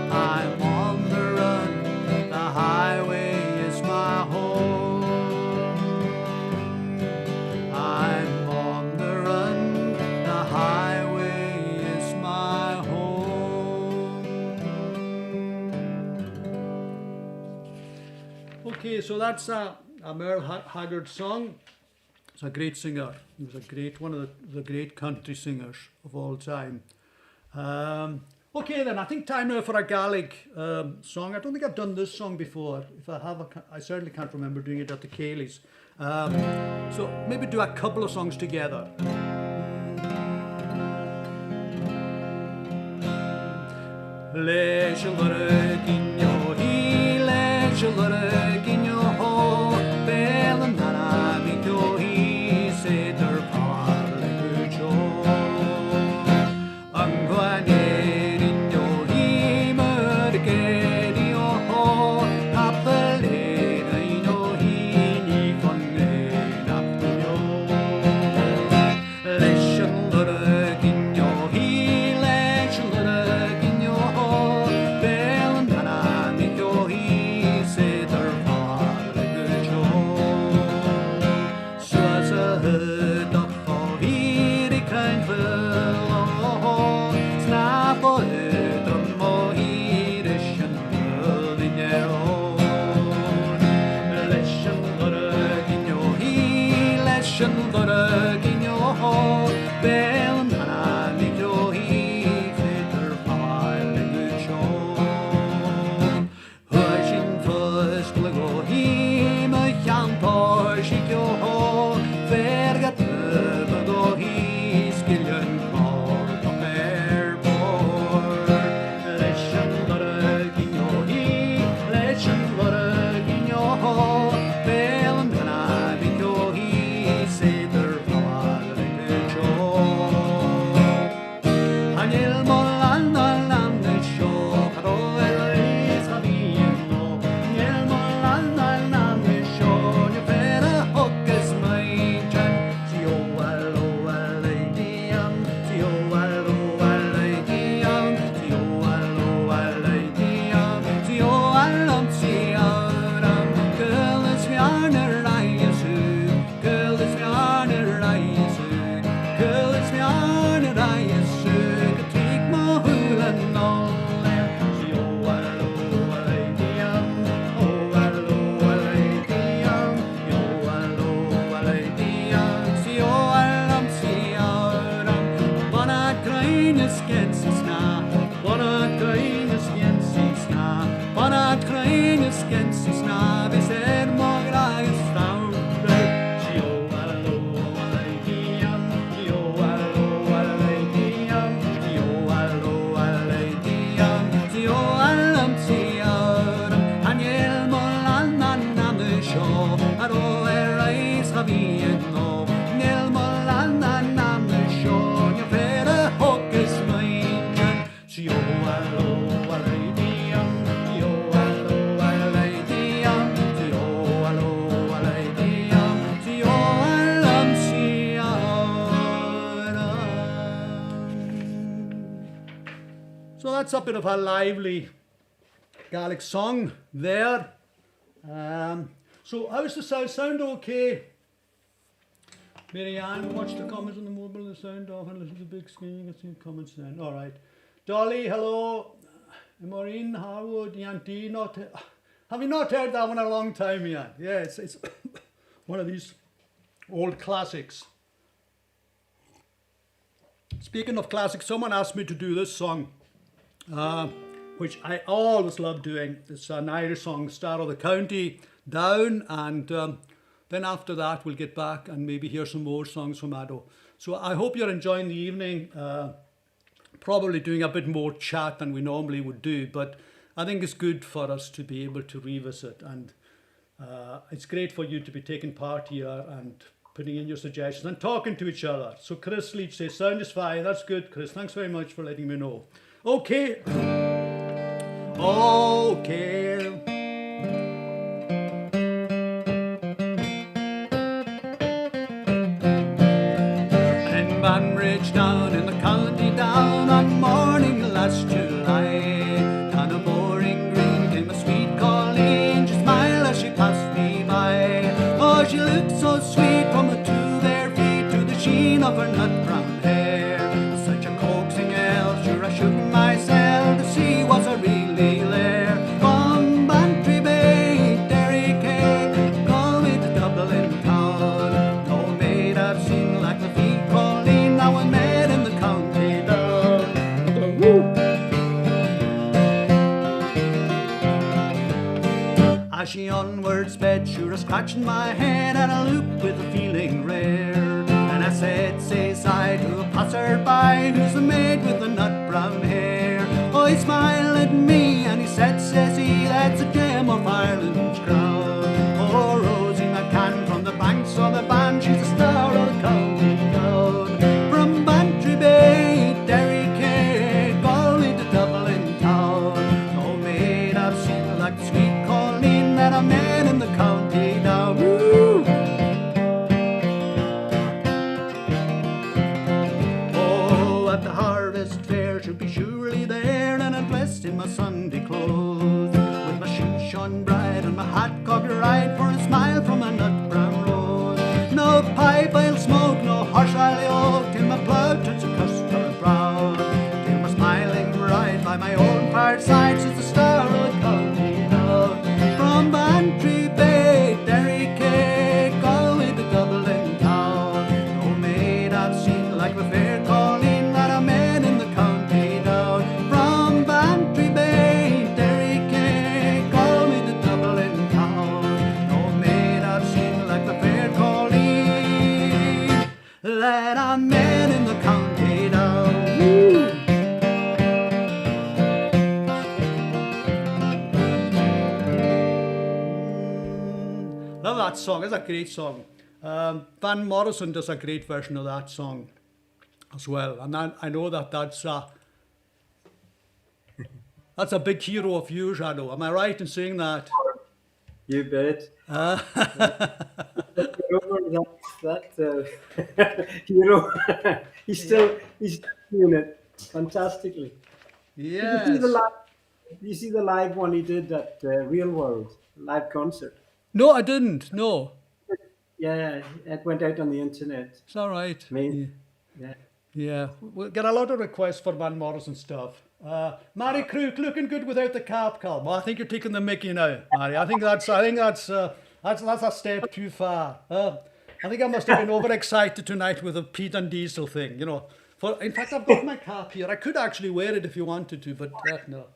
I'm on the run, the highway is my home. I'm on the run, the highway is my home. Okay, so that's a Merle Haggard song. He's a great singer. He was one of the great country singers of all time. Okay then, I think time now for a Gaelic song. I don't think I've done this song before. If I have, I certainly can't remember doing it at the Ceilidh's. So maybe do a couple of songs together. Le children in your he, le children in your ho, bell and nana make your he, say their power like a joe. I'm going in your he, murder get in your ho, up the lane, I know he, ni fun lane up to yo. Le children in your he, le children in your ho, bell and nana make your he, say their power like a joe. So as a heard of all he, the kind fellow, snap for it, more he, the shingle in your own. Le shingle in your he, le shingle in your ho, bell and nana make your he, say their power like a joe. Hushing first, go him a champ, she go vergat go he, skillen call of airport. Lesson in your he, lesson in your ho, bell and nana make your he, say their power like a joe. Anil molan alam the show, caro is habiendo. Anil molan alam the show, you better hook as my chan. See oh hello alaidiam, see oh hello alaidiam, see oh hello alaidiam, see oh alam see aram. Girl is yarner rayesu, girl is yarner rayesu, girl is yarner rayesu. Take my hula no. See oh hello alaidiam, oh hello alaidiam, oh hello alaidiam, see oh alam see aram. Wanna train is gets sna, wanna train is gets sna, wanna train is gets sna. They said more guys down. See oh hello alaidiam, see oh hello alaidiam, see oh hello alaidiam, see oh alam see aram. Aniel molan nan the show, aro erais habiendo. Aniel molan nan the show, you better hook is mine. See oh hello alaidiam, see oh hello alaidiam, see oh hello alaidiam, see oh alam see aram. So that's a bit of a lively Gaelic song there. So how's the sound? Sound okay? Mary Ann, watch the comments on the mobile, the sound off and listen to the big screen. You can see the comments then. All right. Dolly, hello. Maureen, Harwood, Ian D. Not, have you not heard that one in a long time, Ian? Yeah, it's one of these old classics. Speaking of classics, someone asked me to do this song, which I always love doing. It's an Irish song, Star of the County, Down, and then after that we'll get back and maybe hear some more songs from Ado. So I hope you're enjoying the evening. Probably doing a bit more chat than we normally would do, but I think it's good for us to be able to revisit, and it's great for you to be taking part here and putting in your suggestions and talking to each other. So Chris Leach says, sound is fine. That's good, Chris. Thanks very much for letting me know. Okay. Okay. In Banbridge down in the county down on morning last July, down a mooring green came a sweet Colleen. She smiled as she passed me by. Oh, she looked so sweet from her two bare feet to the sheen of her nut brown hair. Such a coaxing elf, sure I shook myself to see was her really there. From Bantry Bay, Derry Quay, call me to Dublin town. No maid I've seen like the feet Colleen, now I met in the county down. As she onward sped, sure a scratching my head and a loop with a feeling rare. And I said, says I, to a passer-by, who's the maid with the nut brown hair? Oh, he smiled at me and he said, says he, that's a gem of Ireland's crown. Oh, Rosie McCann from the banks of the Bann, she's the star of the county down. From Bantry Bay, Derry Quay, Galway to Dublin town. No maid I've seen like the sweet Colleen that I met in the county down. Woo! Oh, at the harvest fair she'll be surely there, and I'm dressed in my Sunday clothes, with my shoes shone bright and my hat cocked right for a smile from a nut brown rose. No pipe I'll smoke, no horse I'll yoke, till my plough turns a custard brown, till my smiling bride by my own fireside she's the star of the county down. From Bantry Bay, Derry Quay, Galway to Dublin town. No maid I've seen like the fair Colleen that I met in the county down. From Bantry Bay, Derry Quay, Galway to Dublin town. No maid I've seen like the fair Colleen that I met in the county down. Woo! Love that song. It's a great song. Van Morrison does a great version of that song as well. And I know that's a big hero of yours, Ado. Am I right in saying that? You bet. Hero. he's doing it fantastically. Yes. Did you see the live one he did at Real World live concert? No, I didn't. No. Yeah, it went out on the internet. It's all right. Amazing. Yeah. Yeah. Yeah. We'll get a lot of requests for Van Morrison stuff. Mary Crook looking good without the cap, Calum. Well, I think you're taking the mickey now, Mary. I think that's a step too far. I think I must have been overexcited tonight with the Pete and Diesel thing, you know. In fact, I've got my cap here. I could actually wear it if you wanted to, but no.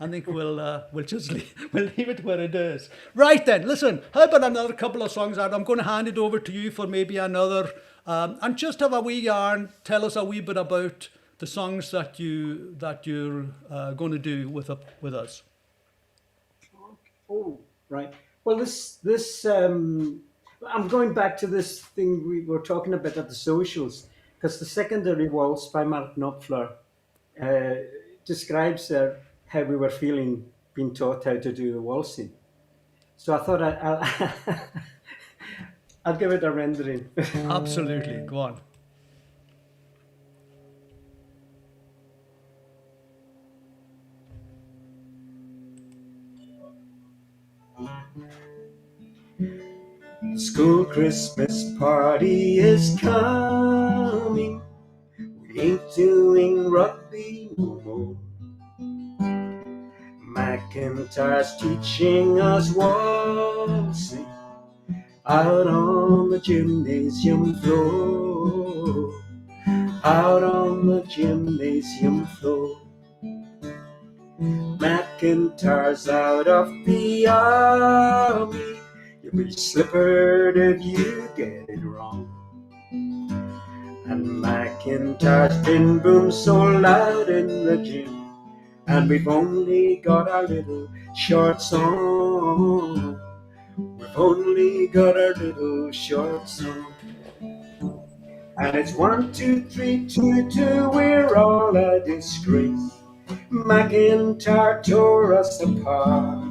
I think we'll just leave it where it is. Right then, listen. How about another couple of songs out? I'm going to hand it over to you for maybe another, and just have a wee yarn. Tell us a wee bit about the songs that you're going to do with us. Oh, right. Well, this I'm going back to this thing we were talking about at the socials, because the secondary waltz by Mark Knopfler describes how we were feeling being taught how to do the waltzing. So I thought I'll give it a rendering. Absolutely, go on. school Christmas party is coming. We ain't doing rugby no more. McIntyre's teaching us waltzing out on the gymnasium floor. Out on the gymnasium floor. McIntyre's out of the army. You'll be slippered if you get it wrong. And McIntyre's been boomed so loud in the gym, and we've only got our little shorts on. We've only got our little shorts on. And it's 1, 2, 3, 2, 2, we're all a disgrace. McIntyre tore us apart,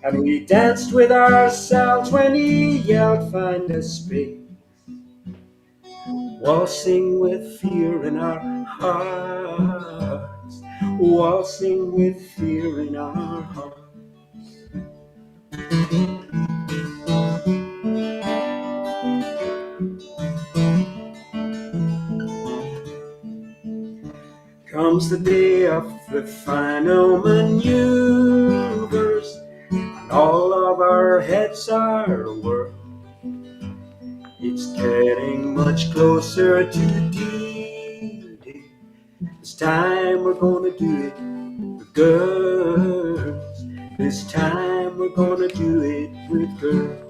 and we danced with ourselves when he yelled, "Find a space." Waltzing with fear in our hearts, waltzing with fear in our hearts. Comes the day of the final maneuvers, and all of our heads are whirled. It's getting much closer to D-Day. This time we're gonna do it with girls. This time we're gonna do it with girls.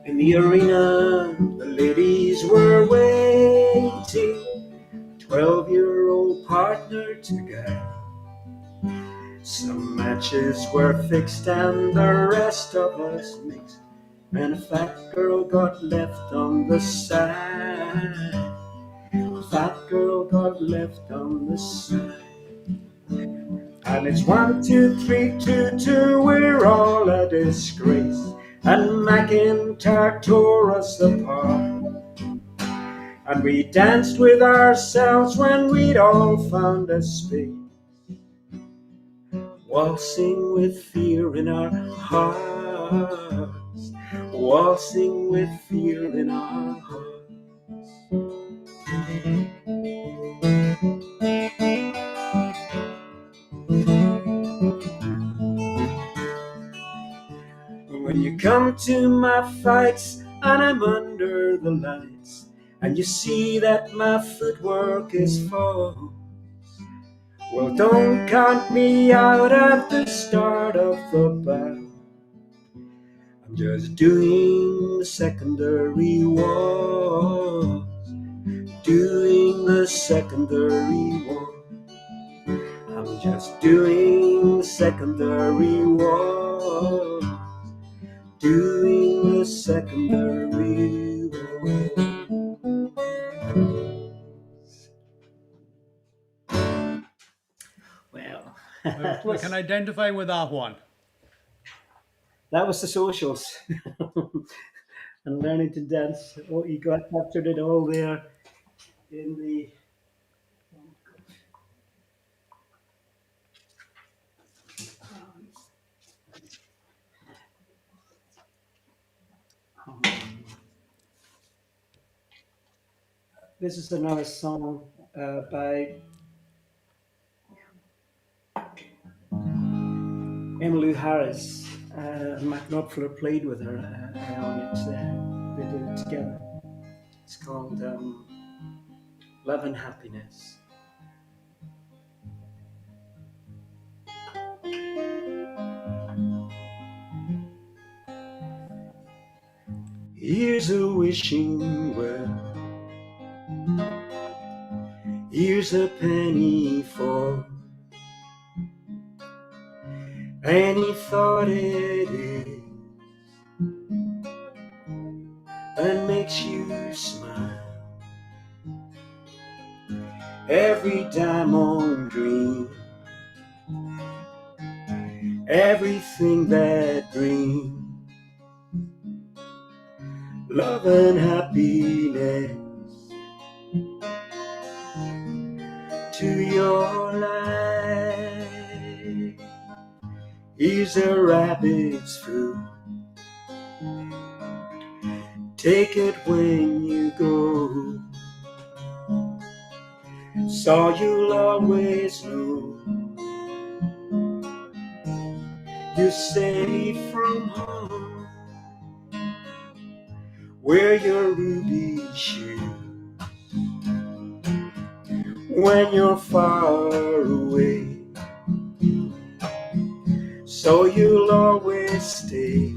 In the arena, the ladies were waiting, 12-year-old partner to get. Some matches were fixed and the rest of us mixed, and a fat girl got left on the side. A fat girl got left on the side. And it's 1, 2, 3, 2, 2, we're all a disgrace. And McIntyre tore us apart, and we danced with ourselves when we'd all found a space. Waltzing with fear in our hearts, waltzing with fear in our hearts. When you come to my fights and I'm under the lights, and you see that my footwork is false, well, don't count me out at the start of the battle. I'm just doing the secondary waltz, doing the secondary waltz. I'm just doing the secondary waltz, doing the secondary waltz. Well, We can identify with that one. that was the Socials. And learning to dance. Oh, you got captured it all there in the. This is another song by Emmylou Harris. Mac Knopfler played with her on it. They did it together. It's called Love and Happiness. Here's a wishing well, here's a penny for any thought it is that makes you smile. Every diamond dream, everything that brings love and happiness. your life is a rabbit's foot. Take it when you go, so you'll always know you're safe from home. Wear your ruby shoes when you're far away, so you'll always stay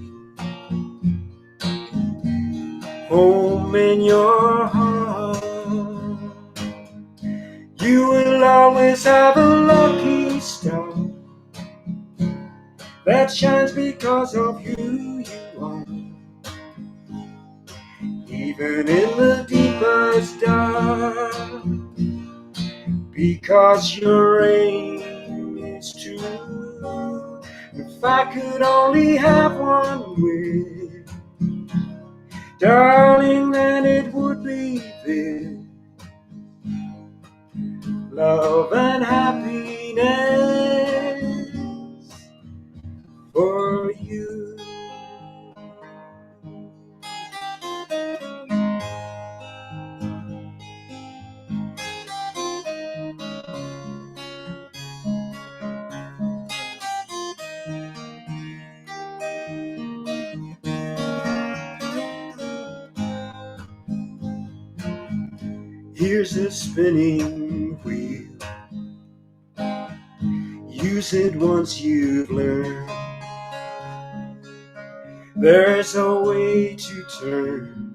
home in your heart. You will always have a lucky star that shines because of who you are. Even in the deepest dark, because your aim is true. If I could only have one wish, darling, then it would be this: love and happiness for you. Here's a spinning wheel. Use it once you've learned. There's a way to turn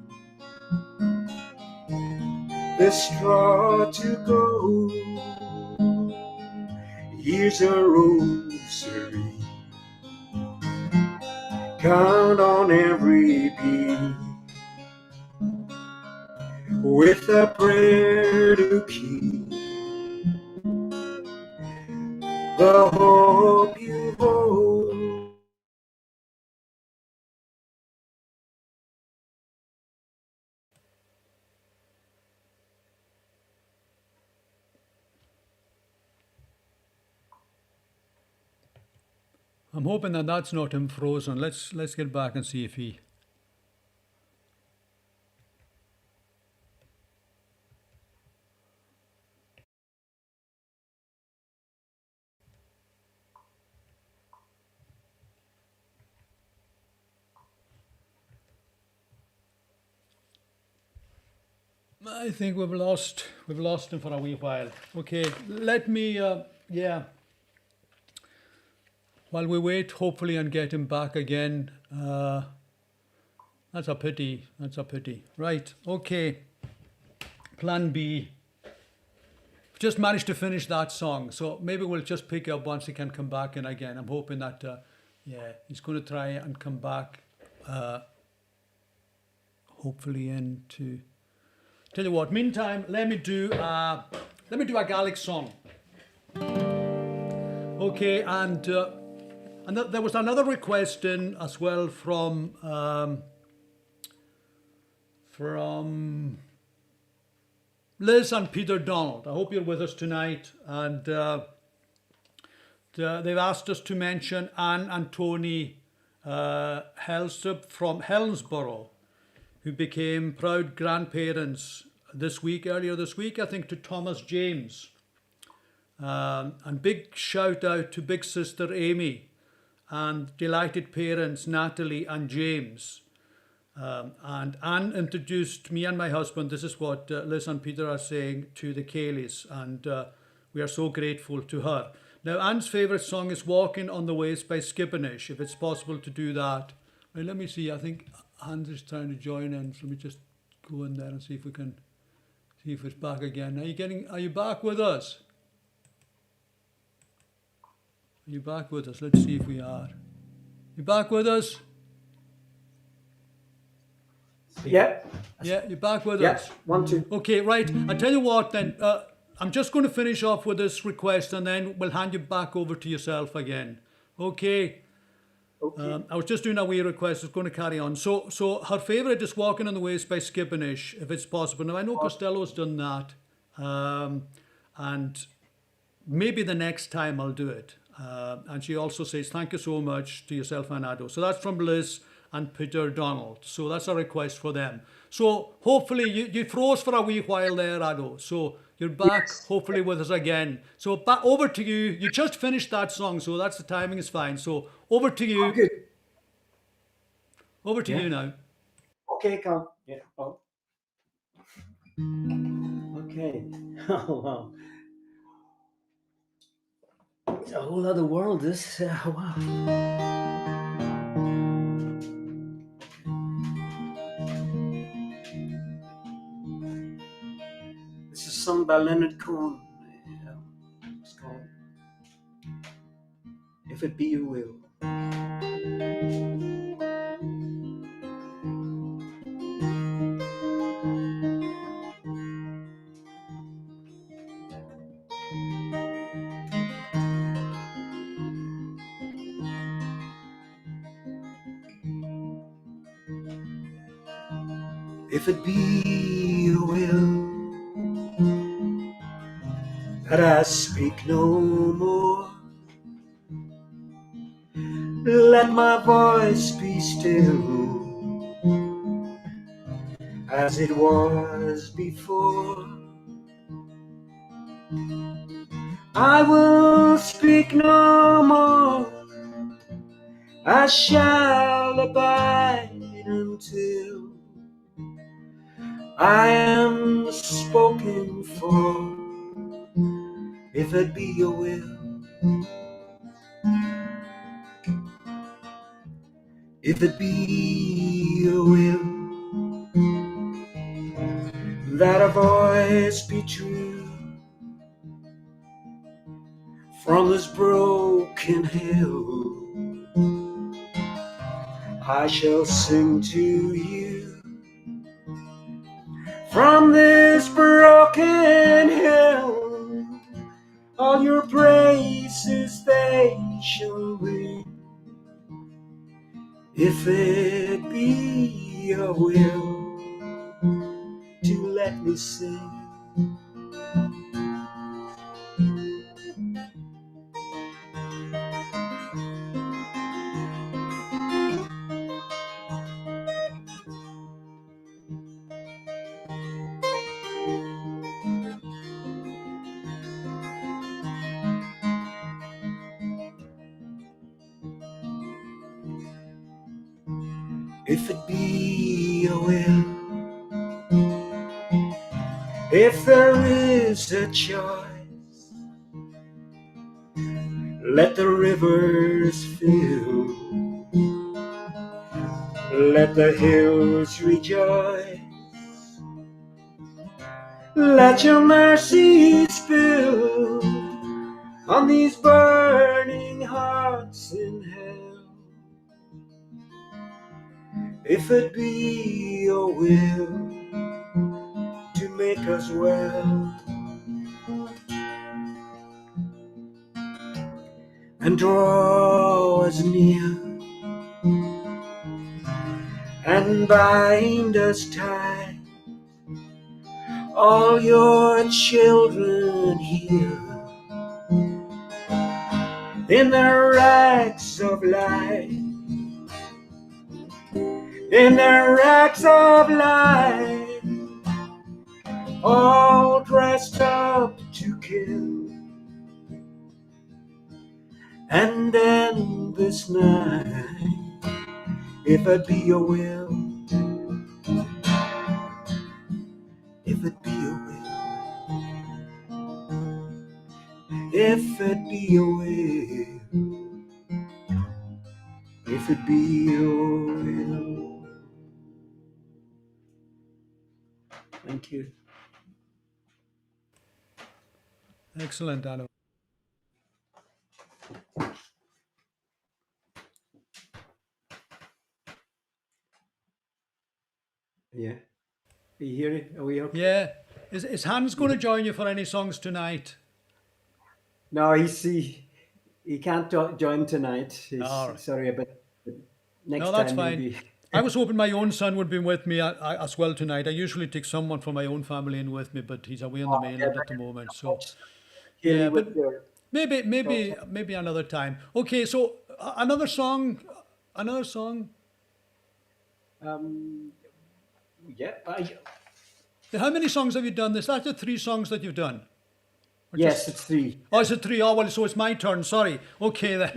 the straw to gold. Here's a rosary. Count on every beat with a prayer to keep the hope you hold. I'm hoping that that's not him frozen. Let's get back and see if he... I think we've lost him for a wee while. Okay, let me, while we wait, hopefully, and get him back again. That's a pity. Right, okay. Plan B. Just managed to finish that song, so maybe we'll just pick up once he can come back in again. I'm hoping that, he's going to try and come back, hopefully into... Tell you what, meantime, let me do a Gaelic song. Okay, and there was another request in as well from Liz and Peter Donald. I hope you're with us tonight, and they've asked us to mention Anne and Tony Helstrup from Helensborough, who became proud grandparents earlier this week, I think, to Thomas James. And big shout out to big sister Amy and delighted parents Natalie and James. And Anne introduced me and my husband, this is what Liz and Peter are saying, to the Ceilidhs, and we are so grateful to her. Now, Anne's favourite song is Walking on the Waves by Skippinish, if it's possible to do that. Well, let me see, I think Hans is trying to join in, so let me just go in there and see if we can, see if it's back again. Are you back with us? Are you back with us? Let's see if we are. You back with us? Yeah. Yeah, you're back with Yeah. us? 1, 2. Okay, right. I'll tell you what then. I'm just going to finish off with this request and then we'll hand you back over to yourself again. Okay. I was just doing a wee request. It's going to carry on. So her favourite is Walking on the Waves by Skippinish, if it's possible. Now, I know Costello's done that. And maybe the next time I'll do it. And she also says, thank you so much to yourself and Ado. So that's from Liz and Peter Donald. So that's a request for them. So hopefully you froze for a wee while there, Ado. So you're back, Yes. hopefully with us again. So back over to you. You just finished that song, so that's the timing is fine. So over to Oh, you. good. Over to Yeah. you now. Okay, come. Yeah. Oh. Okay. Oh wow. It's a whole other world. This. Wow. This is sung by Leonard Cohen. It's called "If It Be Your Will." If it be your will that I speak no more, let my voice be still as it was before. I will speak no more, I shall abide until I am spoken for. If it be your will, if it be your will that a voice be true from this broken hill, I shall sing to you. From this broken hill, all your praises they shall ring. If it be your will to let me sing, if it be your will, if there is a choice, let the rivers fill, let the hills rejoice, let your mercy spill on these burning hearts in hell. If it be your will to make us well and draw us near and bind us tight, all your children here in their rags of light, in their rags of light, all dressed up to kill and end this night. If it be your will, if it be your will, if it be your will, if it be your will. Thank you. Excellent, Ado. Yeah. Are you hear it? Are we okay? Yeah. Is Hans going to join you for any songs tonight? No, he can't join tonight. He's All right. sorry, but next No, that's time fine. maybe. I was hoping my own son would be with me as well tonight. I usually take someone from my own family in with me, but he's away on the mainland at the moment. So Hilly Yeah, with but your maybe another time. Okay, so another song, another song. um, yeah. How many songs have you done? This that's the three songs that you've done, or Yes, just? it's three. Oh, is it three? Oh, well, so it's my turn. Sorry. Okay then.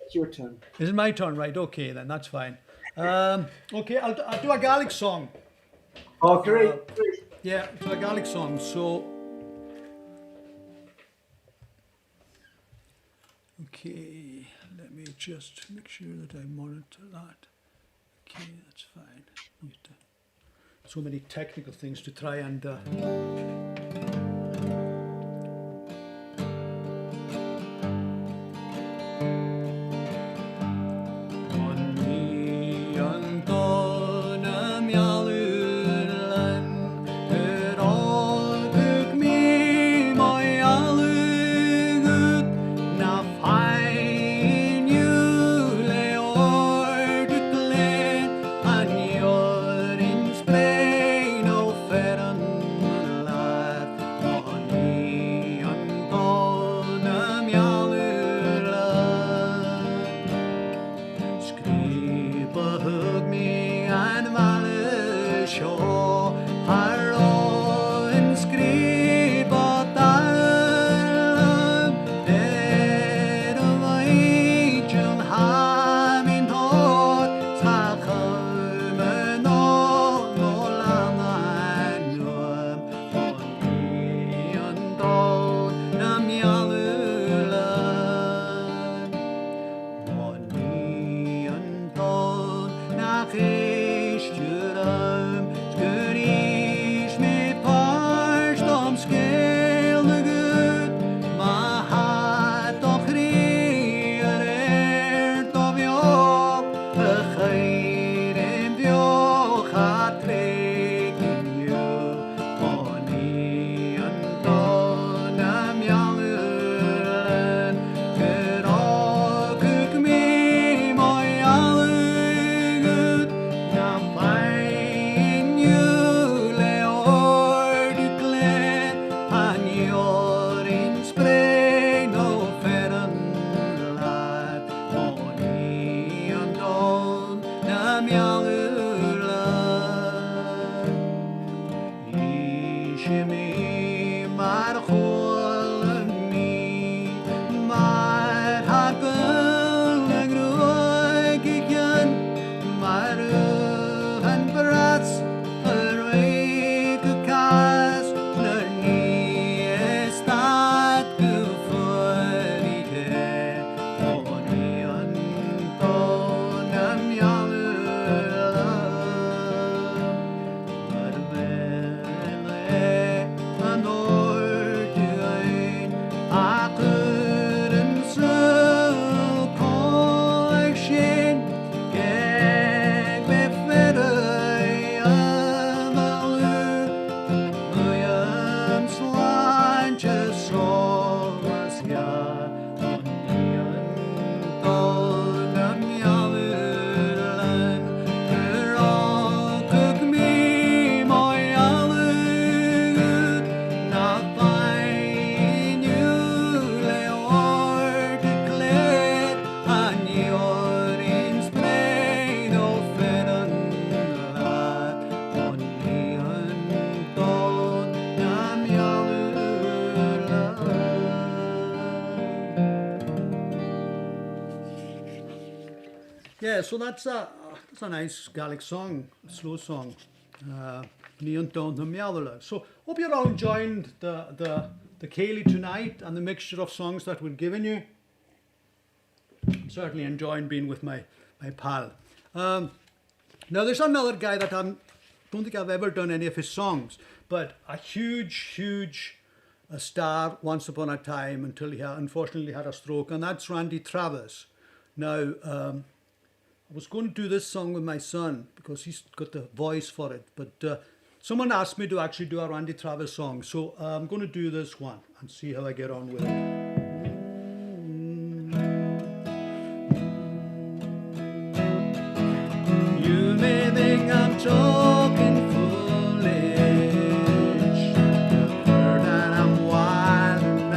It's your turn. Is it my turn? Right. Okay then. That's fine. Okay, I'll do a Gaelic song. Oh, great, great. Yeah, it's a Gaelic song. So, okay, let me just make sure that I monitor that. Okay, that's fine. Need to- So many technical things to try and. Yeah, so that's a nice Gaelic song, slow song. Níon Don the Meadhala. So hope you're all enjoying the Ceilidh tonight and the mixture of songs that we're giving you. Certainly enjoying being with my pal. Now there's another guy that I don't think I've ever done any of his songs, but a huge star once upon a time until he unfortunately had a stroke, and that's Randy Travis. Now, I was going to do this song with my son because he's got the voice for it, but someone asked me to actually do a Randy Travis song, so I'm going to do this one and see how I get on with it. You may think I'm talking foolish, that I'm wild and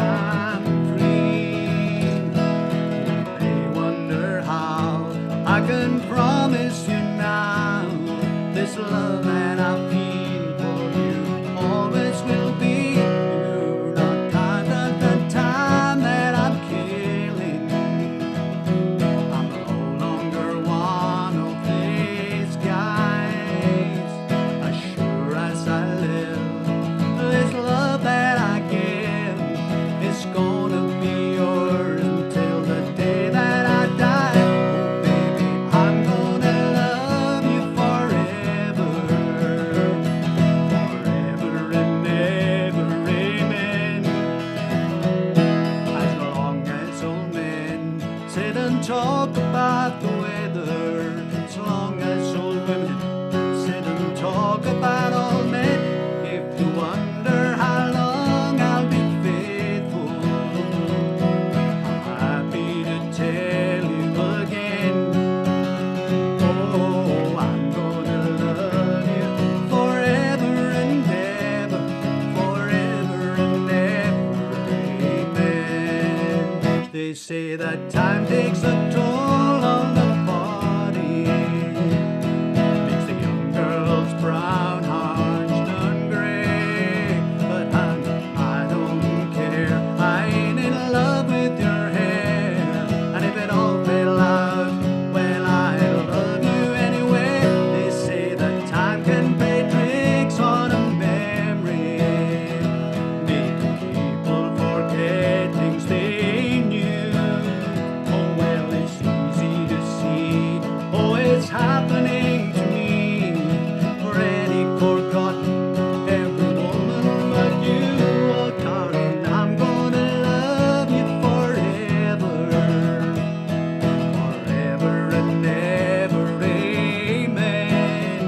say that time takes a toll on the body, makes the young girl's brown hearts turn grey. But I don't care, I ain't in love with your hair. And if it all fell out, well, I love you anyway. They say that time can play tricks on a memory, making people forget things they knew. Oh, well, it's easy to see. Oh, it's happening to me. Already forgotten every woman but you. Oh, darling, I'm gonna love you forever, forever and ever, amen.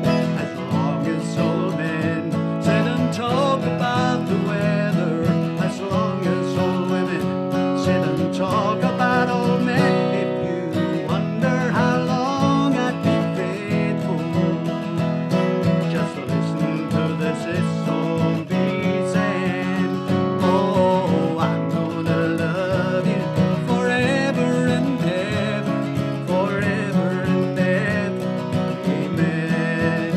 As long as old men sit and talk about the weather, as long as old women sit and talk about old men. If you wonder how long I'd be faithful, just listen to this song beats and oh, I'm gonna love you forever and ever, forever and ever, amen.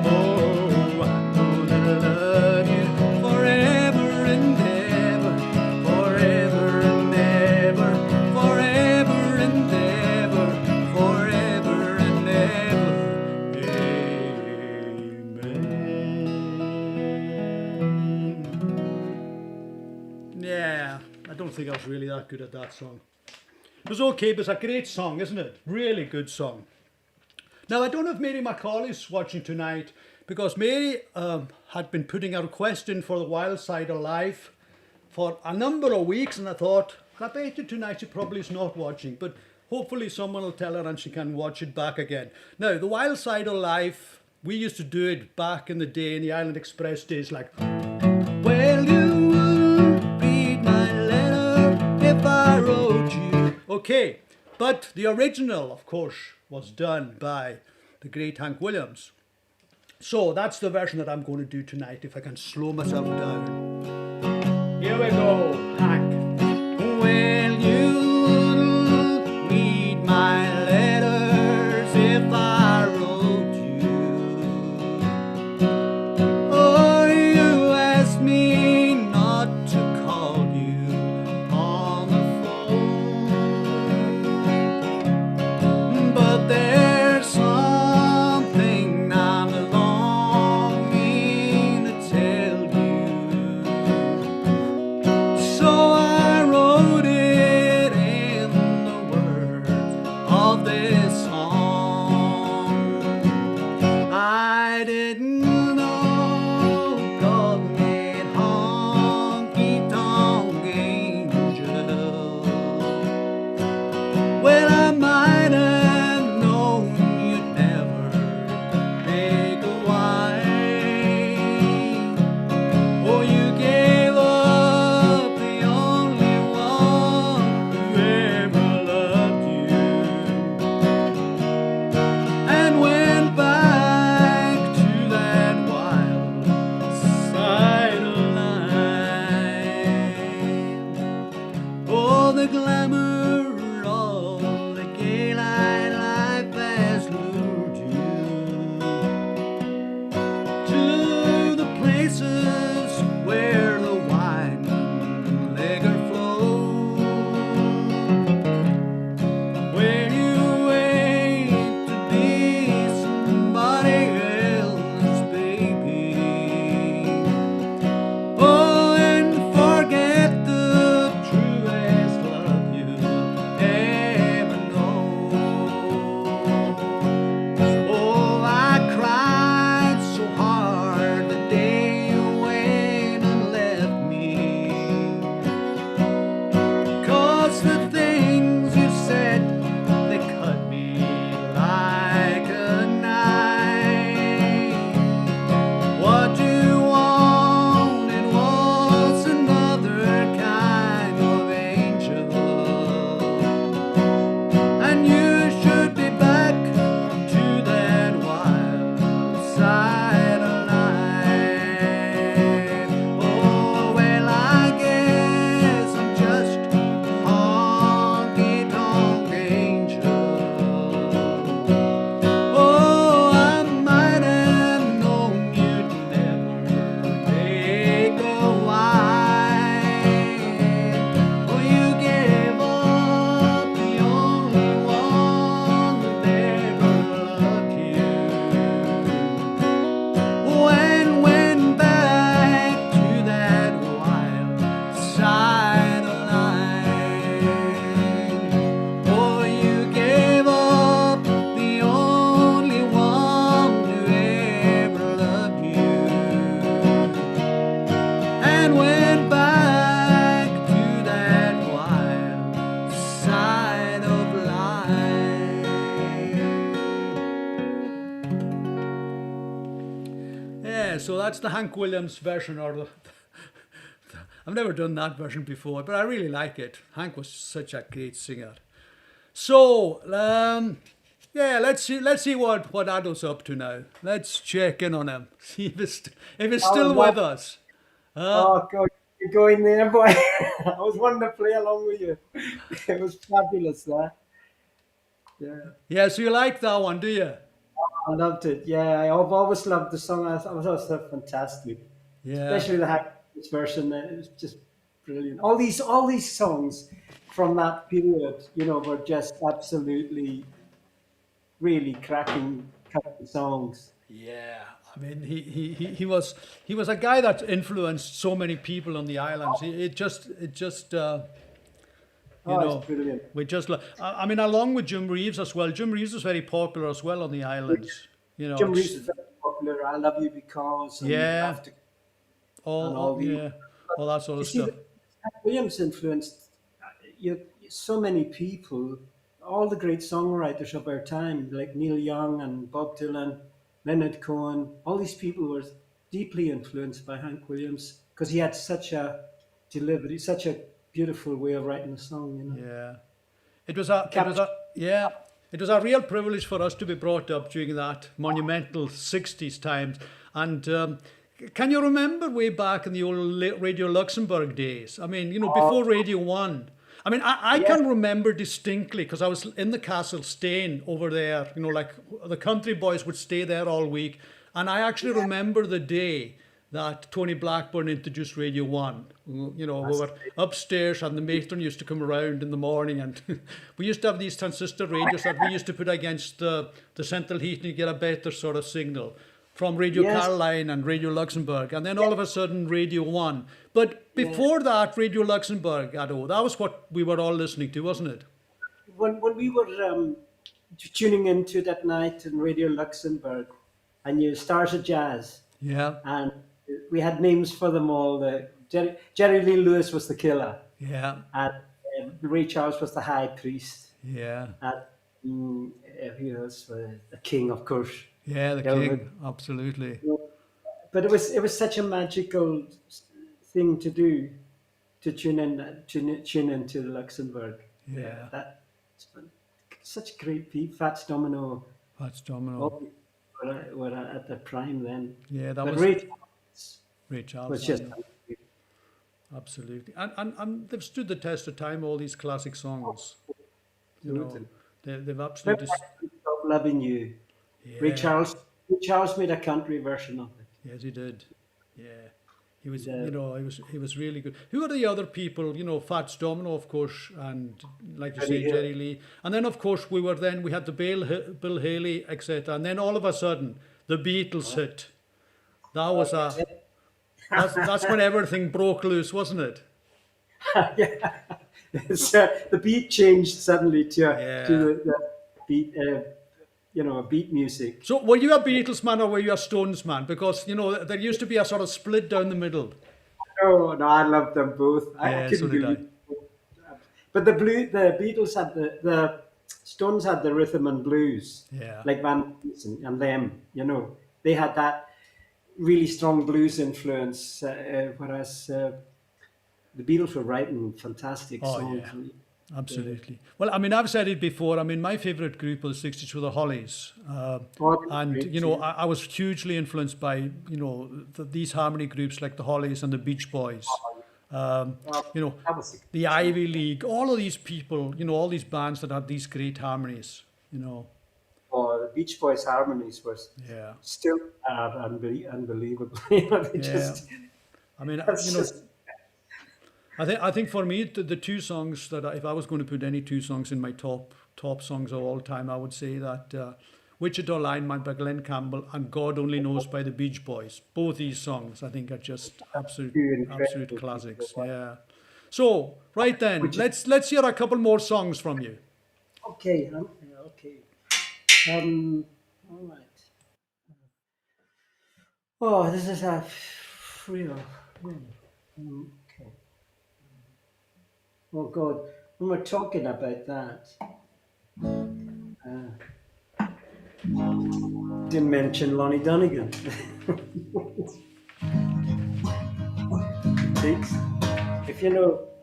Oh, I'm gonna love you forever and ever, forever and ever, forever and ever, forever and ever, amen. Yeah, I don't think I was really that good at that song. It was okay, but it's a great song, isn't it? Really good song. Now, I don't know if Mary Macaulay's watching tonight, because Mary had been putting a request in for the Wild Side of Life for a number of weeks, and I thought, I bet you tonight she probably is not watching, but hopefully someone will tell her and she can watch it back again. Now, the Wild Side of Life, we used to do it back in the day in the Island Express days, like, well, you wouldn't read my letter if I wrote you. Okay, but the original, of course, was done by the great Hank Williams. So that's the version that I'm going to do tonight, if I can slow myself down. Here we go, Hank. Well, you wouldn't read my letters if I wrote you. Oh, you asked me not to call you on the phone, but there's something I'm longing to tell you. So I so that's the Hank Williams version, or I've never done that version before, but I really like it. Hank was such a great singer. So, yeah, let's see what Ado's up to now. Let's check in on him. See if he's Oh, still no. with us. Oh, God. You're going there, boy. I was wanting to play along with you. It was fabulous, that. Yeah. Yeah, so you like that one, do you? I loved it. Yeah, I've always loved the song. I was also fantastic, Yeah. especially the Hackers version. It was just brilliant. All these songs from that period, were just absolutely really cracking songs. Yeah, I mean, he was a guy that influenced so many people on the islands. It just you Oh, it's know, brilliant. we just I mean, along with Jim Reeves as well. Jim Reeves was very popular as well on the islands. Jim Reeves It's is very popular. I love you because and yeah, after and all all the. yeah, all that sort You of see, stuff. Williams influenced so many people, all the great songwriters of our time, like Neil Young and Bob Dylan, Leonard Cohen. All these people were deeply influenced by Hank Williams because he had such a delivery, such a beautiful way of writing a song. Yeah. It was a, it was Capture. a, yeah, it was a real privilege for us to be brought up during that monumental 60s times. And can you remember way back in the old Radio Luxembourg days? I mean, Oh, before Radio 1. I mean, I yes, can remember distinctly because I was in the castle staying over there, like the country boys would stay there all week. And I actually yeah. remember the day that Tony Blackburn introduced Radio 1. We That's were upstairs and the matron used to come around in the morning and we used to have these transistor radios that we used to put against the central heating to get a better sort of signal from Radio yes, Caroline and Radio Luxembourg. And then all of a sudden Radio 1. But yeah. before that, Radio Luxembourg, Ado, that was what we were all listening to, wasn't it? When we were tuning into that night in Radio Luxembourg, and you Stars of Jazz. Yeah, And we had names for them all. Jerry Lee Lewis was the killer, yeah, and Ray Charles was the high priest, yeah. and who else? The king, of course. Yeah, the Elvis. king, absolutely. But it was such a magical thing to do, to tune into Luxembourg. Yeah, Yeah, such great people. Fats Domino, that's Domino. all were at the prime then. Yeah, that But was Ray Charles Ray Charles. was just Absolutely. And they've stood the test of time, all these classic songs. You know, absolutely. they've Never absolutely, Stop Loving You. Ray yeah, Charles. Ray Charles made a country version of it. yes, he did. Yeah. He was, The, he was really good. Who are the other people? Fats Domino, of course, and like you Jerry say, Hill. Jerry Lee. And then, of course, we had the Bill Haley, etc. And then all of a sudden, the Beatles hit. That was That's it. that's when everything broke loose, wasn't it? Yeah. The beat changed suddenly to Yeah. the beat, beat music. So were you a Beatles man or were you a Stones man? Because, there used to be a sort of split down the middle. Oh no, I love them both. I Yeah, so couldn't did I. believe. But the Beatles had the Stones had the rhythm and blues, Yeah. like Van Morrison and them. They had that really strong blues influence, whereas the Beatles were writing fantastic Oh, songs. yeah. Absolutely. Well, I mean, I've said it before. I mean, my favourite group of the 60s were the Hollies. And, Great too. I was hugely influenced by, these harmony groups like the Hollies and the Beach Boys. You know, That was the Ivy League, all of these people, all these bands that had these great harmonies. the Beach Boys harmonies were Yeah. still unbelievable. They Yeah. just I mean, that's just I think for me the two songs that if I was going to put any two songs in my top songs of all time, I would say that Wichita Lineman by Glenn Campbell and God Only Knows by the Beach Boys. Both these songs I think are just absolute two incredible classics. people. Yeah. So right then, let's hear a couple more songs from you. Okay, okay. All right. Oh, this is a real. Okay. Oh God, when we're talking about that, uh, didn't mention Lonnie Donegan.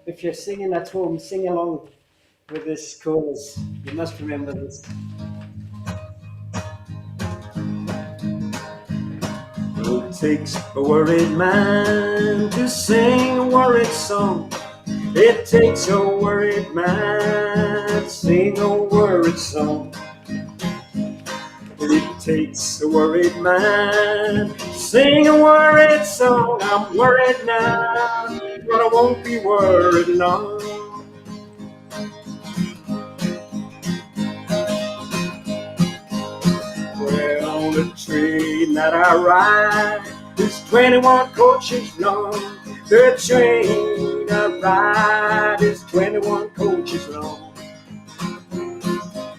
If you're singing at home, sing along with this chorus. You must remember this. It takes a worried man to sing a worried song. It takes a worried man to sing a worried song. It takes a worried man to sing a worried song. I'm worried now, but I won't be worried long. Well, the train that I ride is 21 coaches long. The train I ride is 21 coaches long.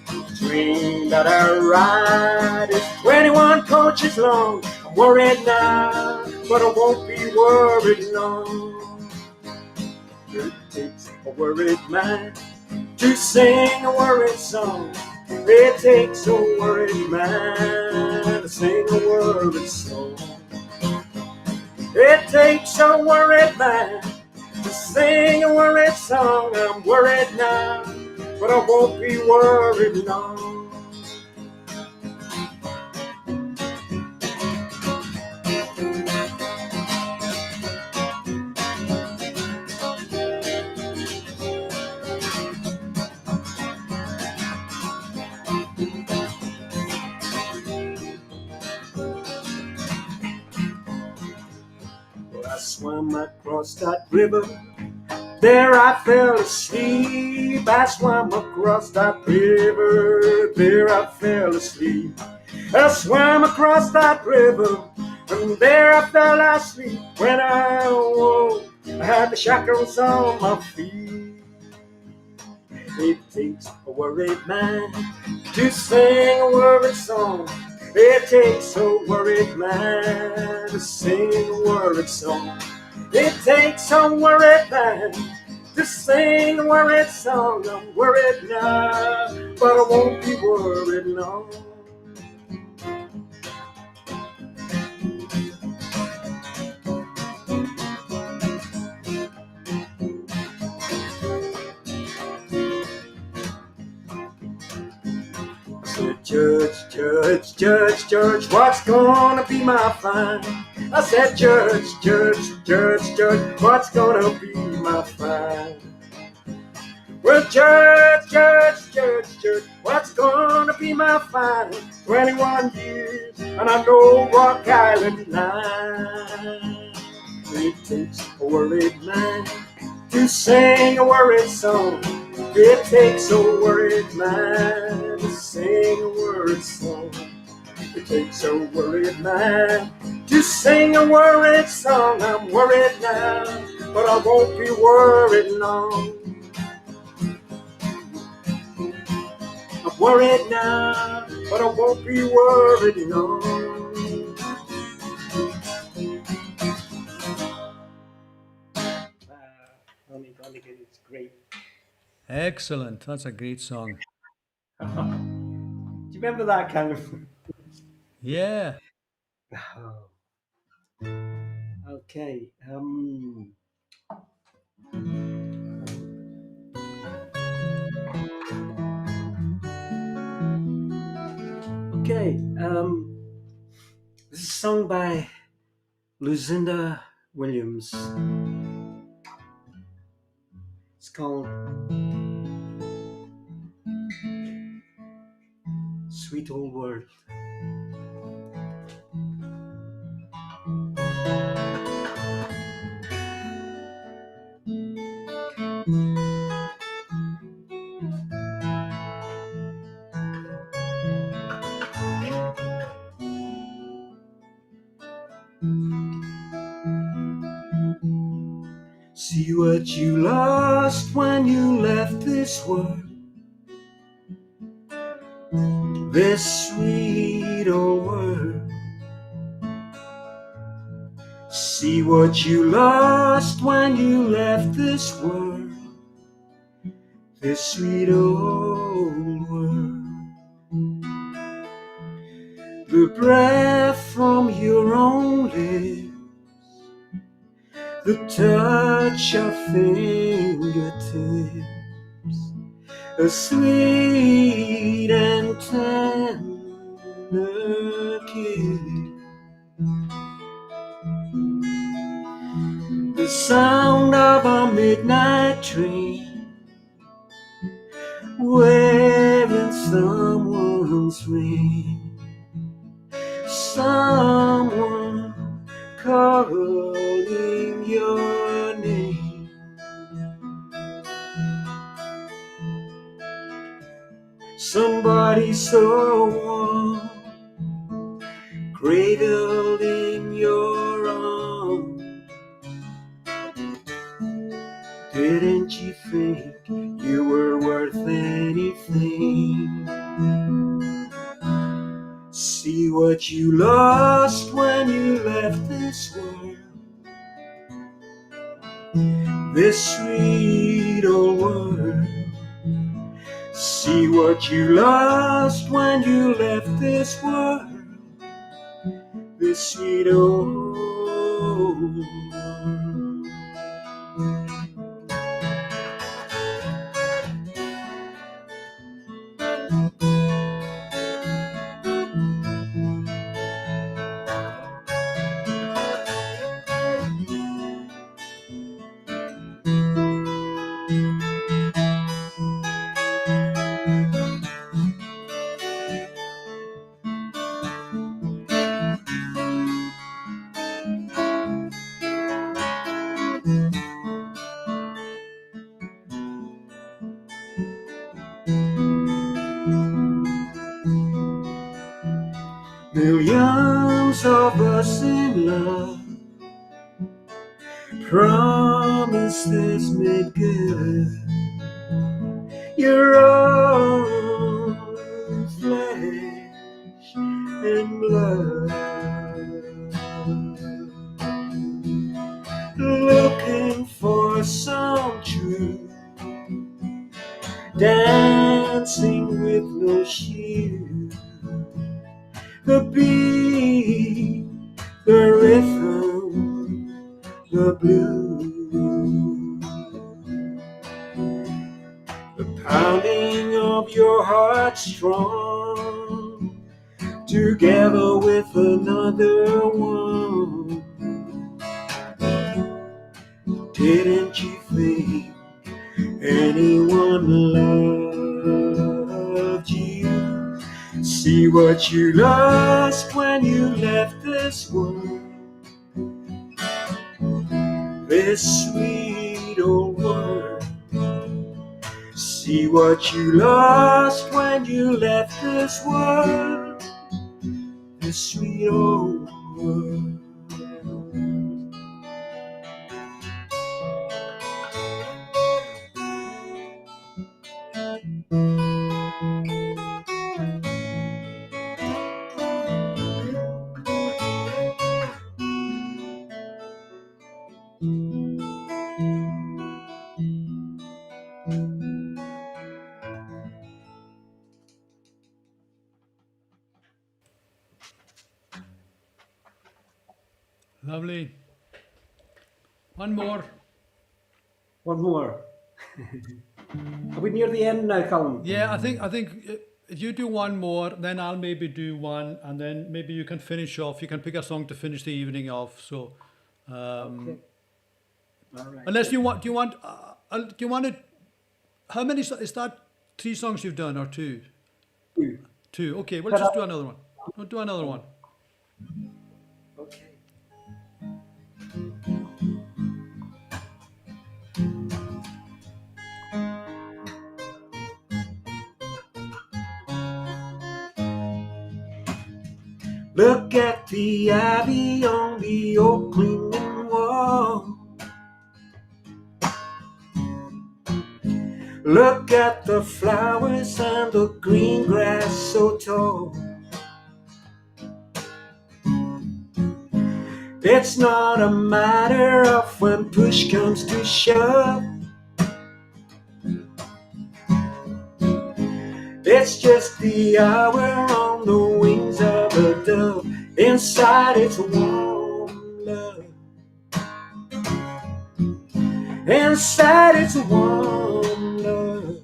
The train that I ride is 21 coaches long. I'm worried now, but I won't be worried long. It takes a worried man to sing a worried song. It takes a worried man to sing a worried song. It takes a worried man to sing a worried song. I'm worried now, but I won't be worried long. I swam across that river, there I fell asleep. I swam across that river, there I fell asleep. I swam across that river, and there I fell asleep. When I awoke, I had the shackles on my feet. It takes a worried man to sing a worried song. It takes a worried man to sing a worried song. It takes a worried man to sing a worried song. I'm worried now, but I won't be worried long. Judge, judge, judge, judge, what's gonna be my fine? I said, judge, judge, judge, judge, what's gonna be my fine? Well, judge, judge, judge, judge, what's gonna be my fine? 21 years, and I know Rock Island line. It takes a worried man to sing a worried song. It takes a worried man to sing a worried song. It takes a worried man to sing a worried song. I'm worried now, but I won't be worried long. I'm worried now, but I won't be worried long. Ronnie Donegan is great. Excellent. That's a great song. Do you remember that, Calum? Yeah. Okay. Okay. This is sung by Lucinda Williams. It's called Sweet Old World. See what you lost when you left this world, this sweet old world. See what you lost when you left this world, this sweet old world. the breath from your own lips, the touch of fingertips, a sweet and tender kiss, the sound of a midnight train wearing someone's ring, someone calling your name. Somebody so warm, cradled in your arms. Didn't you think you were worth anything? See what you lost when you left this world, this sweet old world. See what you lost when you left this world, this sweet old world. Millions of us in love, promises made good. Your own flesh and blood, looking for some truth, dancing with no shoes. The beat, the rhythm, the blues, the pounding of your heart strong, together with another one. Didn't you think anyone loved you? See what you lost when you left this world, this sweet old world. See what you lost when you left this world, this sweet old world. Lovely. One more. One more. Are we near the end now, Colin? Yeah, I think if you do one more, then I'll maybe do one, and then maybe you can finish off. You can pick a song to finish the evening off. So, Okay. All right. unless you want, do you want it? How many is that? 3 songs you've done or 2? Two. 2. Okay, we'll But just do another one. We'll do another one. Okay. Look at the ivy on the old clinging wall. Look at the flowers and the green grass so tall. It's not a matter of when push comes to shove. It's just the hour on the wings of a Inside it's a warm love. Inside it's a warm love.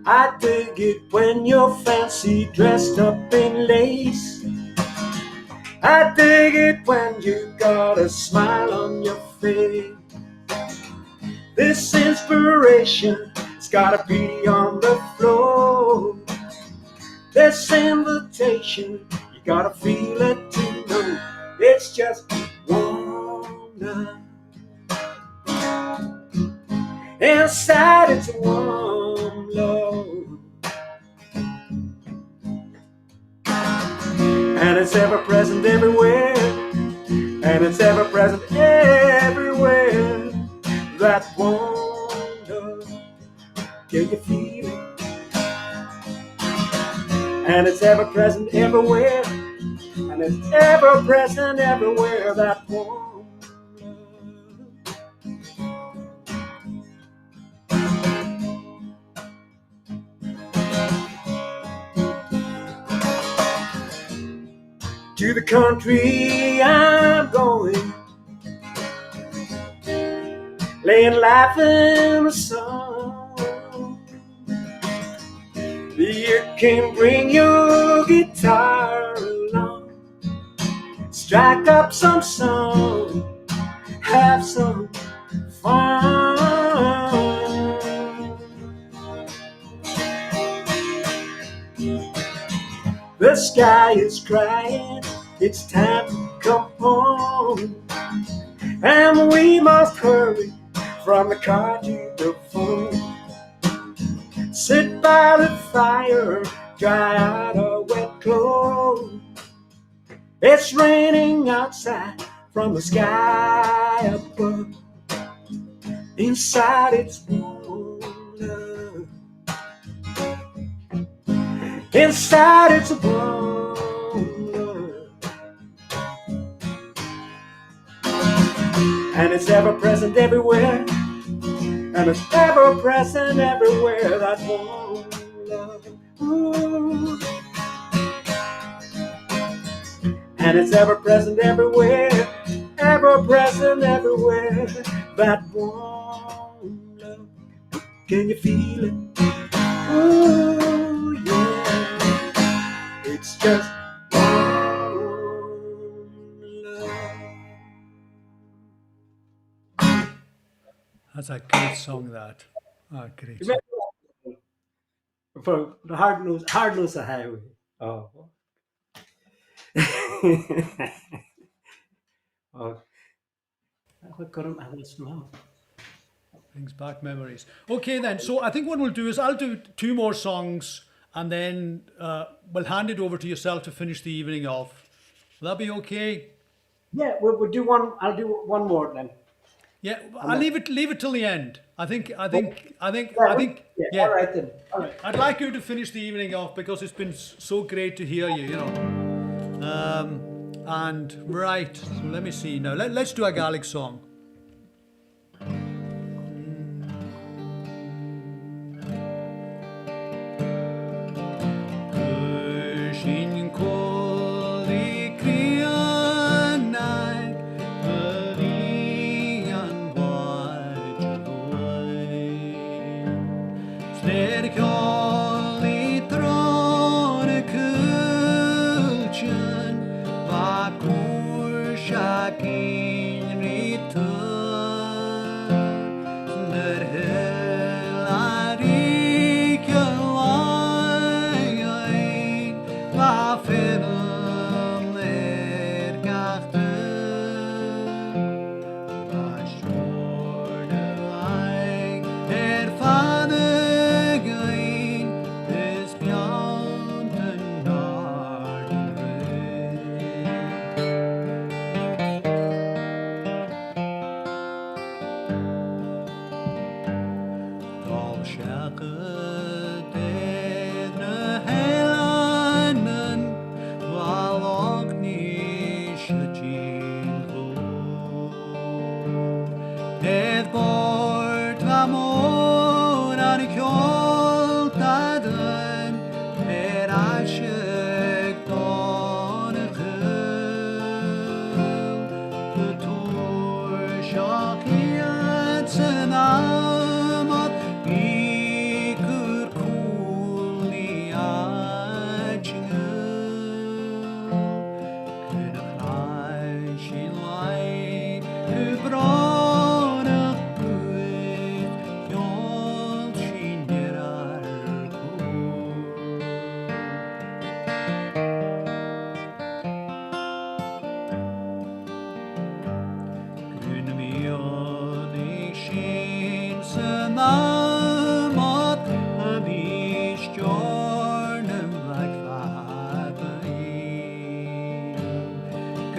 I dig it when you're fancy dressed up in lace. I dig it when you got a smile on your face. This inspiration has gotta be on the floor. This invitation, you gotta feel it to know it's just warm love. Inside it's warm love. And it's ever present everywhere. And it's ever present everywhere. That warm love, can you feel it? And it's ever present everywhere. And it's ever present everywhere. That warm to the country I'm going, laying life in the sun. You can bring your guitar along, strike up some song, have some fun. The sky is crying, it's time to come home. And we must hurry from the car to the phone. Sit by the fire, dry out our wet clothes. It's raining outside from the sky above. Inside it's warm love. Inside it's warm love. And it's ever present everywhere. And it's ever present everywhere. That warm love. Ooh. And it's ever present everywhere. Ever present everywhere. That warm love. Can you feel it? Ooh, yeah. It's just warm love. That's a great song, that. Ah, great song. For the hard nose of highway. Oh. Oh. What got him? I was now. Brings back memories. Okay, then. So I think what we'll do is I'll do two more songs, and then we'll hand it over to yourself to finish the evening off. Will that be okay? Yeah, we'll do one. I'll do one more then. Yeah, I'll leave it till the end. I think. Yeah. Yeah. All right then. All right. I'd like you to finish the evening off because it's been so great to hear you. And right, so let me see now. Let's do a Gaelic song.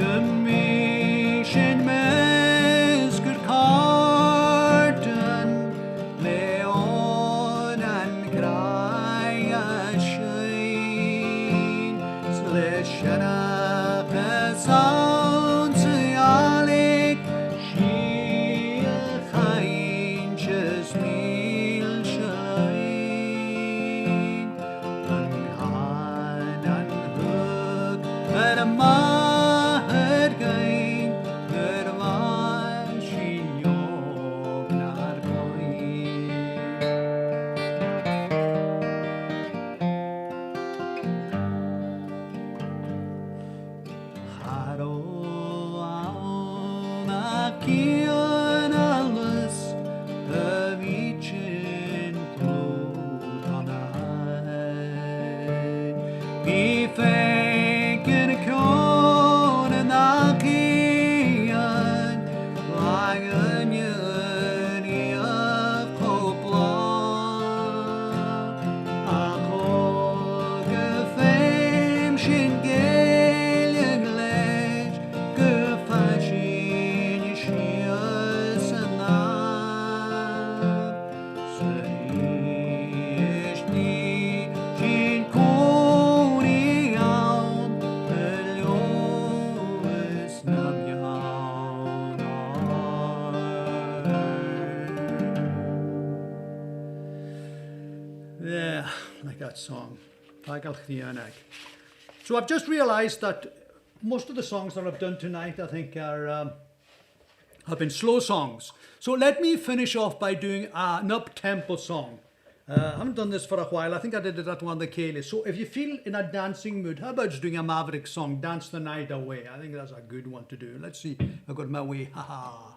Commission Mesker Carton, Leon and Graya Shine, Slash up a sound to Alec, she a kind just meal shine, and Han and Hook, but a mahad gain, but a man she yog not going. Haro na kian alus the vichin flowed on high. Be fakin a con and a kian like a nyani of copla. A hog a fame shin galen ledge, go fashion shias and Sayishni shin koni out, Elios nam yawn. Yeah, like that song. So I've just realised that most of the songs that I've done tonight, I think, have been slow songs. So let me finish off by doing an up-tempo song. I haven't done this for a while. I think I did it at one of the Ceilidh. So if you feel in a dancing mood, how about just doing a Maverick song, Dance the Night Away? I think that's a good one to do. Let's see if I got my way. Ha-ha.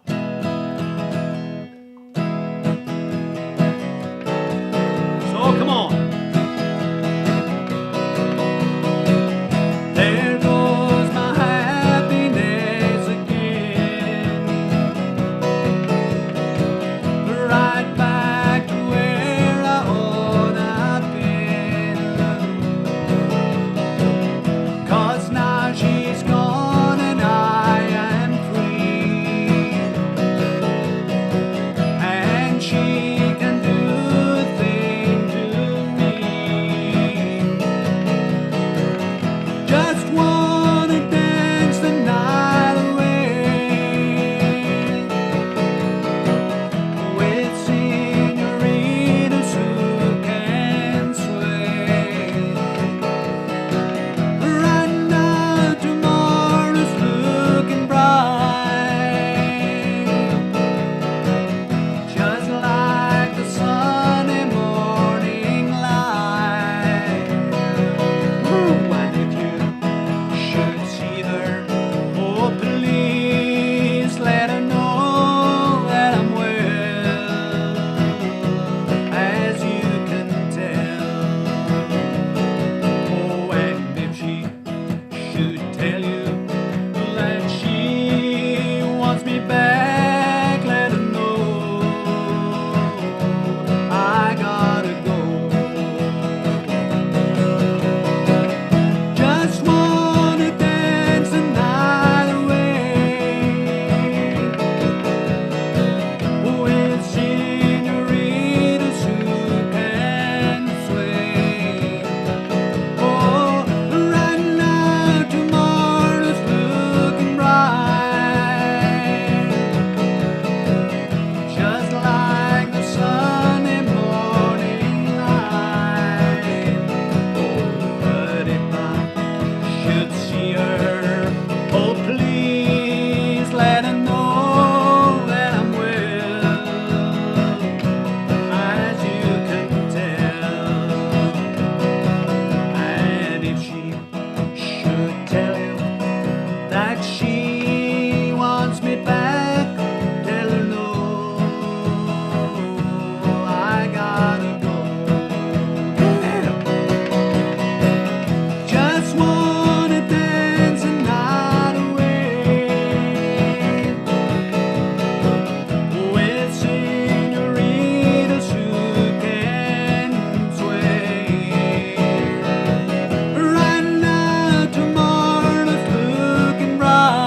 So come on. There goes my happiness again, right back to where I ought have been. 'Cause now she's gone and I am free, and she can do a thing to me. Just wanna dance the night away with senoritas who can sway. Right now tomorrow's looking bright, just like the sunny morning light. Ooh, and if you should see her, oh please let her know that I'm well, as you can tell. Oh, and if she should tell you that she wants me back, let her know I gotta go. Just wanna dance the night away with senoritas who can sway. Oh, right now tomorrow's looking bright, just like the sunny morning light. Oh, but if I should see her, oh please let her know that I'm well, as you can tell. And if she should tell you that she wants me back, tell her no, I gotta go. Just wanna dance the night away with senoritas who can sway. Right now tomorrow's looking bright,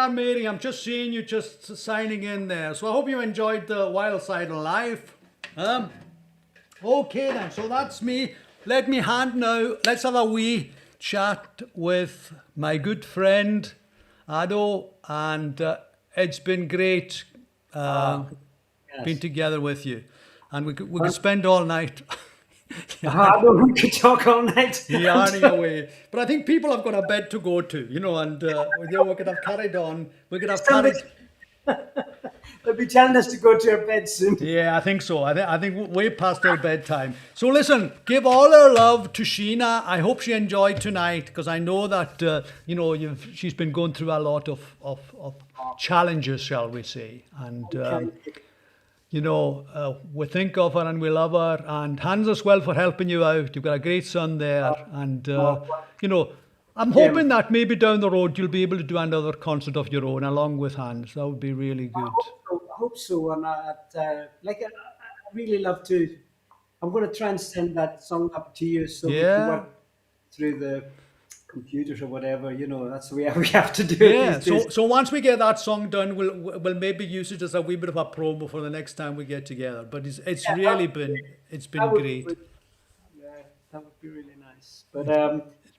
are, Mary. I'm just seeing you just signing in there. So I hope you enjoyed the Wild Side of Life. Okay then, so that's me. Let me hand now. Let's have a wee chat with my good friend Ado, and it's been great being together with you, and we could spend all night. We could talk all night. Yarning away, but I think people have got a bed to go to, and we could have carried on. We could have carried. They'll be telling us to go to our bed soon. Yeah, I think so. I think way past our bedtime. So listen, give all our love to Sheena. I hope she enjoyed tonight, because I know that she's been going through a lot of challenges, shall we say, and. We think of her and we love her, and Hans as well for helping you out. You've got a great son there, and I'm hoping that maybe down the road you'll be able to do another concert of your own along with Hans. That would be really good. I hope so, and I really love to. I'm going to try and send that song up to you so we can work through the computers or whatever. That's the way we have to do it. Yeah. These days. So once we get that song done, we'll maybe use it as a wee bit of a promo for the next time we get together. But it's really been great. That would be really nice. But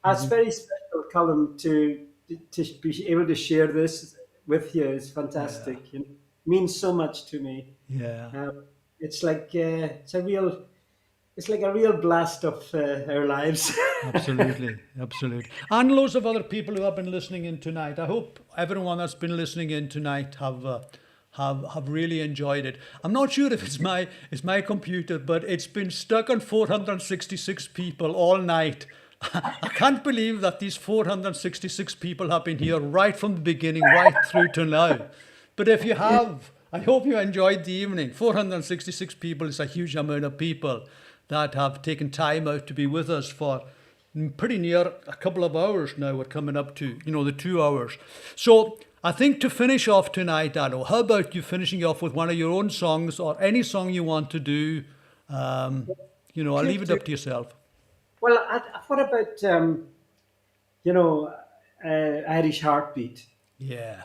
it's very special, Calum, to be able to share this with you. It's fantastic. Yeah. It means so much to me. Yeah. It's like it's like a real blast of our lives. Absolutely. And loads of other people who have been listening in tonight. I hope everyone that's been listening in tonight have really enjoyed it. I'm not sure if it's my computer, but it's been stuck on 466 people all night. I can't believe that these 466 people have been here right from the beginning, right through to now. But if you have, I hope you enjoyed the evening. 466 people is a huge amount of people that have taken time out to be with us for pretty near a couple of hours now. We're coming up to, the 2 hours. So I think to finish off tonight, Ado, how about you finishing off with one of your own songs or any song you want to do? I'll leave it up to yourself. Well, what about, Irish Heartbeat? Yeah.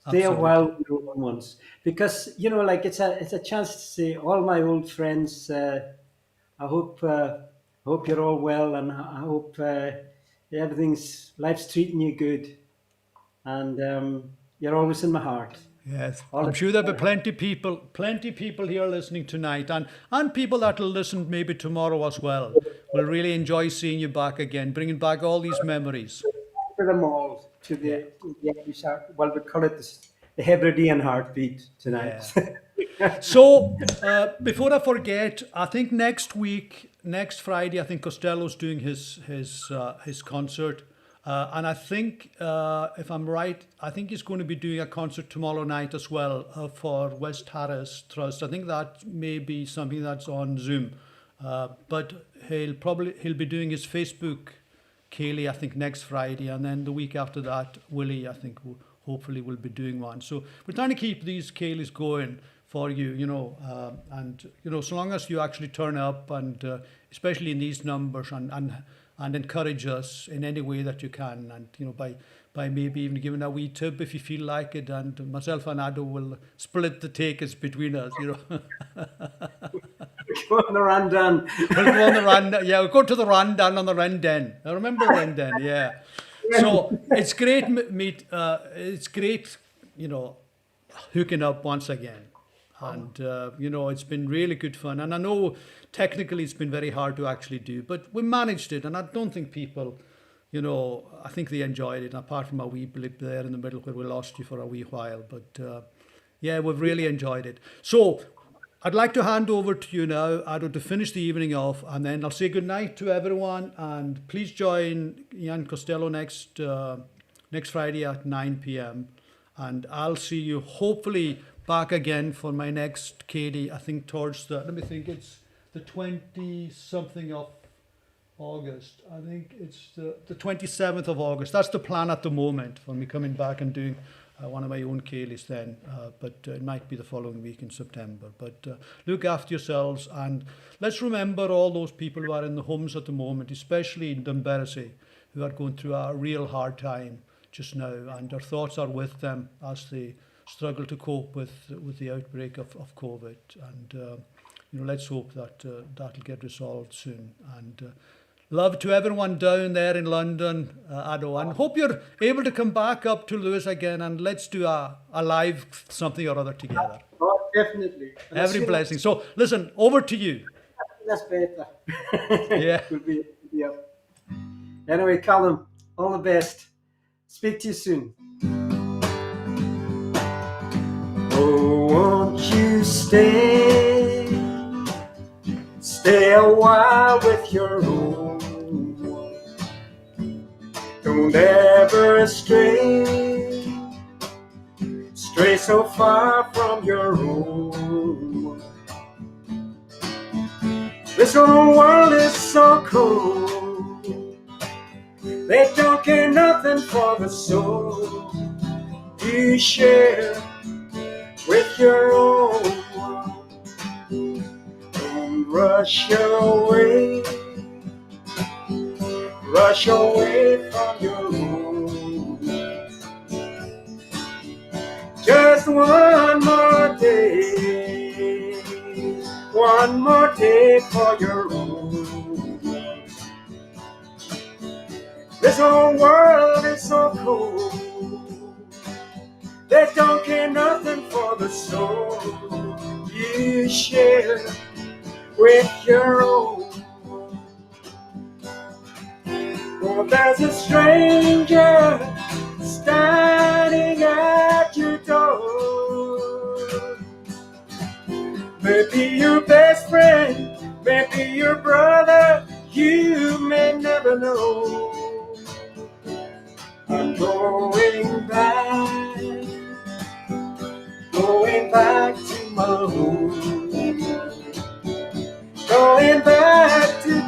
Stay a while with your own ones. Because, it's a chance to say, all my old friends, I hope you're all well, and I hope life's treating you good, and you're always in my heart. Yes, I'm sure there'll be plenty people here listening tonight, and people that will listen maybe tomorrow as well. Will really enjoy seeing you back again, bringing back all these memories. For them all to the Irish heart. Well, we call it the Hebridean heartbeat tonight. Yeah. So, before I forget, I think next Friday, I think Costello's doing his concert, and I think if I'm right, I think he's going to be doing a concert tomorrow night as well for West Harris Trust. I think that may be something that's on Zoom, but he'll be doing his Facebook Ceilidh, I think next Friday, and then the week after that, Willie, I think hopefully will be doing one. So we're trying to keep these Ceilidhs going for you, and so long as you actually turn up, and especially in these numbers, and encourage us in any way that you can, and by maybe even giving a wee tip if you feel like it, and myself and Ado will split the takers between us. Go on the Randan. We'll go on the Randan. Yeah, we'll go to the Randan on the Renden. I remember Renden. Yeah. So it's great it's great, hooking up once again. And, it's been really good fun. And I know technically it's been very hard to actually do, but we managed it. And I don't think people, I think they enjoyed it, apart from a wee blip there in the middle where we lost you for a wee while. But, we've really enjoyed it. So I'd like to hand over to you now, Ado, to finish the evening off. And then I'll say good night to everyone. And please join Ian Costello next Friday at 9 p.m. And I'll see you hopefully back again for my next Ceilidh, I think towards it's the 20-something of August. I think it's the 27th of August. That's the plan at the moment for me coming back and doing one of my own Ceilidhs then. But it might be the following week in September. But look after yourselves, and let's remember all those people who are in the homes at the moment, especially in Dunberry, who are going through a real hard time. just now, and our thoughts are with them as they struggle to cope with the outbreak of COVID. And let's hope that that'll get resolved soon. And love to everyone down there in London, Ado, and hope you're able to come back up to Lewis again, and let's do a live something or other together. Oh, definitely. And Every blessing. So listen, over to you. That's better. Yeah. Yeah. Anyway, Calum, all the best. Speak to you soon. Oh, won't you stay a while with your own? Don't ever stray so far from your own. This whole world is so cold. They don't care nothing for the soul you share with your own. Don't rush away from your own. Just one more day for your own. This whole world is so cold. They don't care nothing for the soul you share with your own. Oh, there's a stranger standing at your door. Maybe your best friend, maybe your brother, you may never know. I'm going back to my home, going back to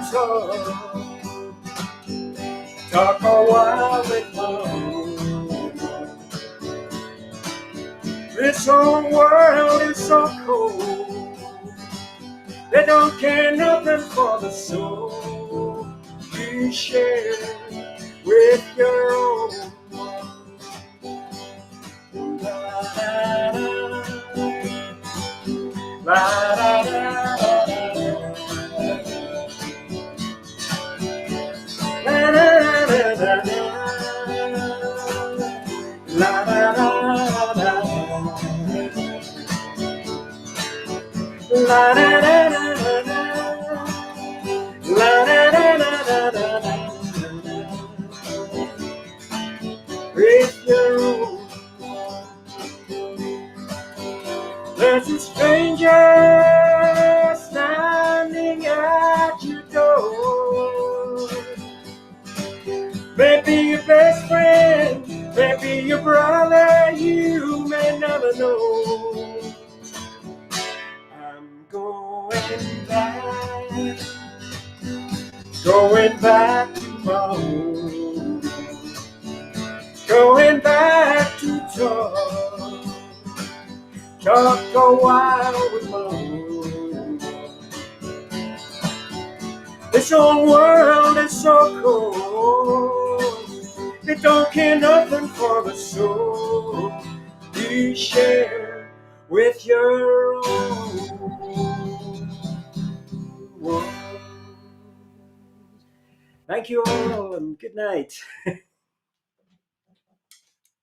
talk a while with my own. This whole world is so cold. They don't care nothing for the soul you share with your own. La, la, la, la, la, with your own. There's a stranger standing at your door. Maybe your best friend, maybe your brother, you may never know. I'm going back to my home, going back to talk a while with my own. This whole world is so cold. They don't care nothing for the soul you share with your own. Thank you all and good night.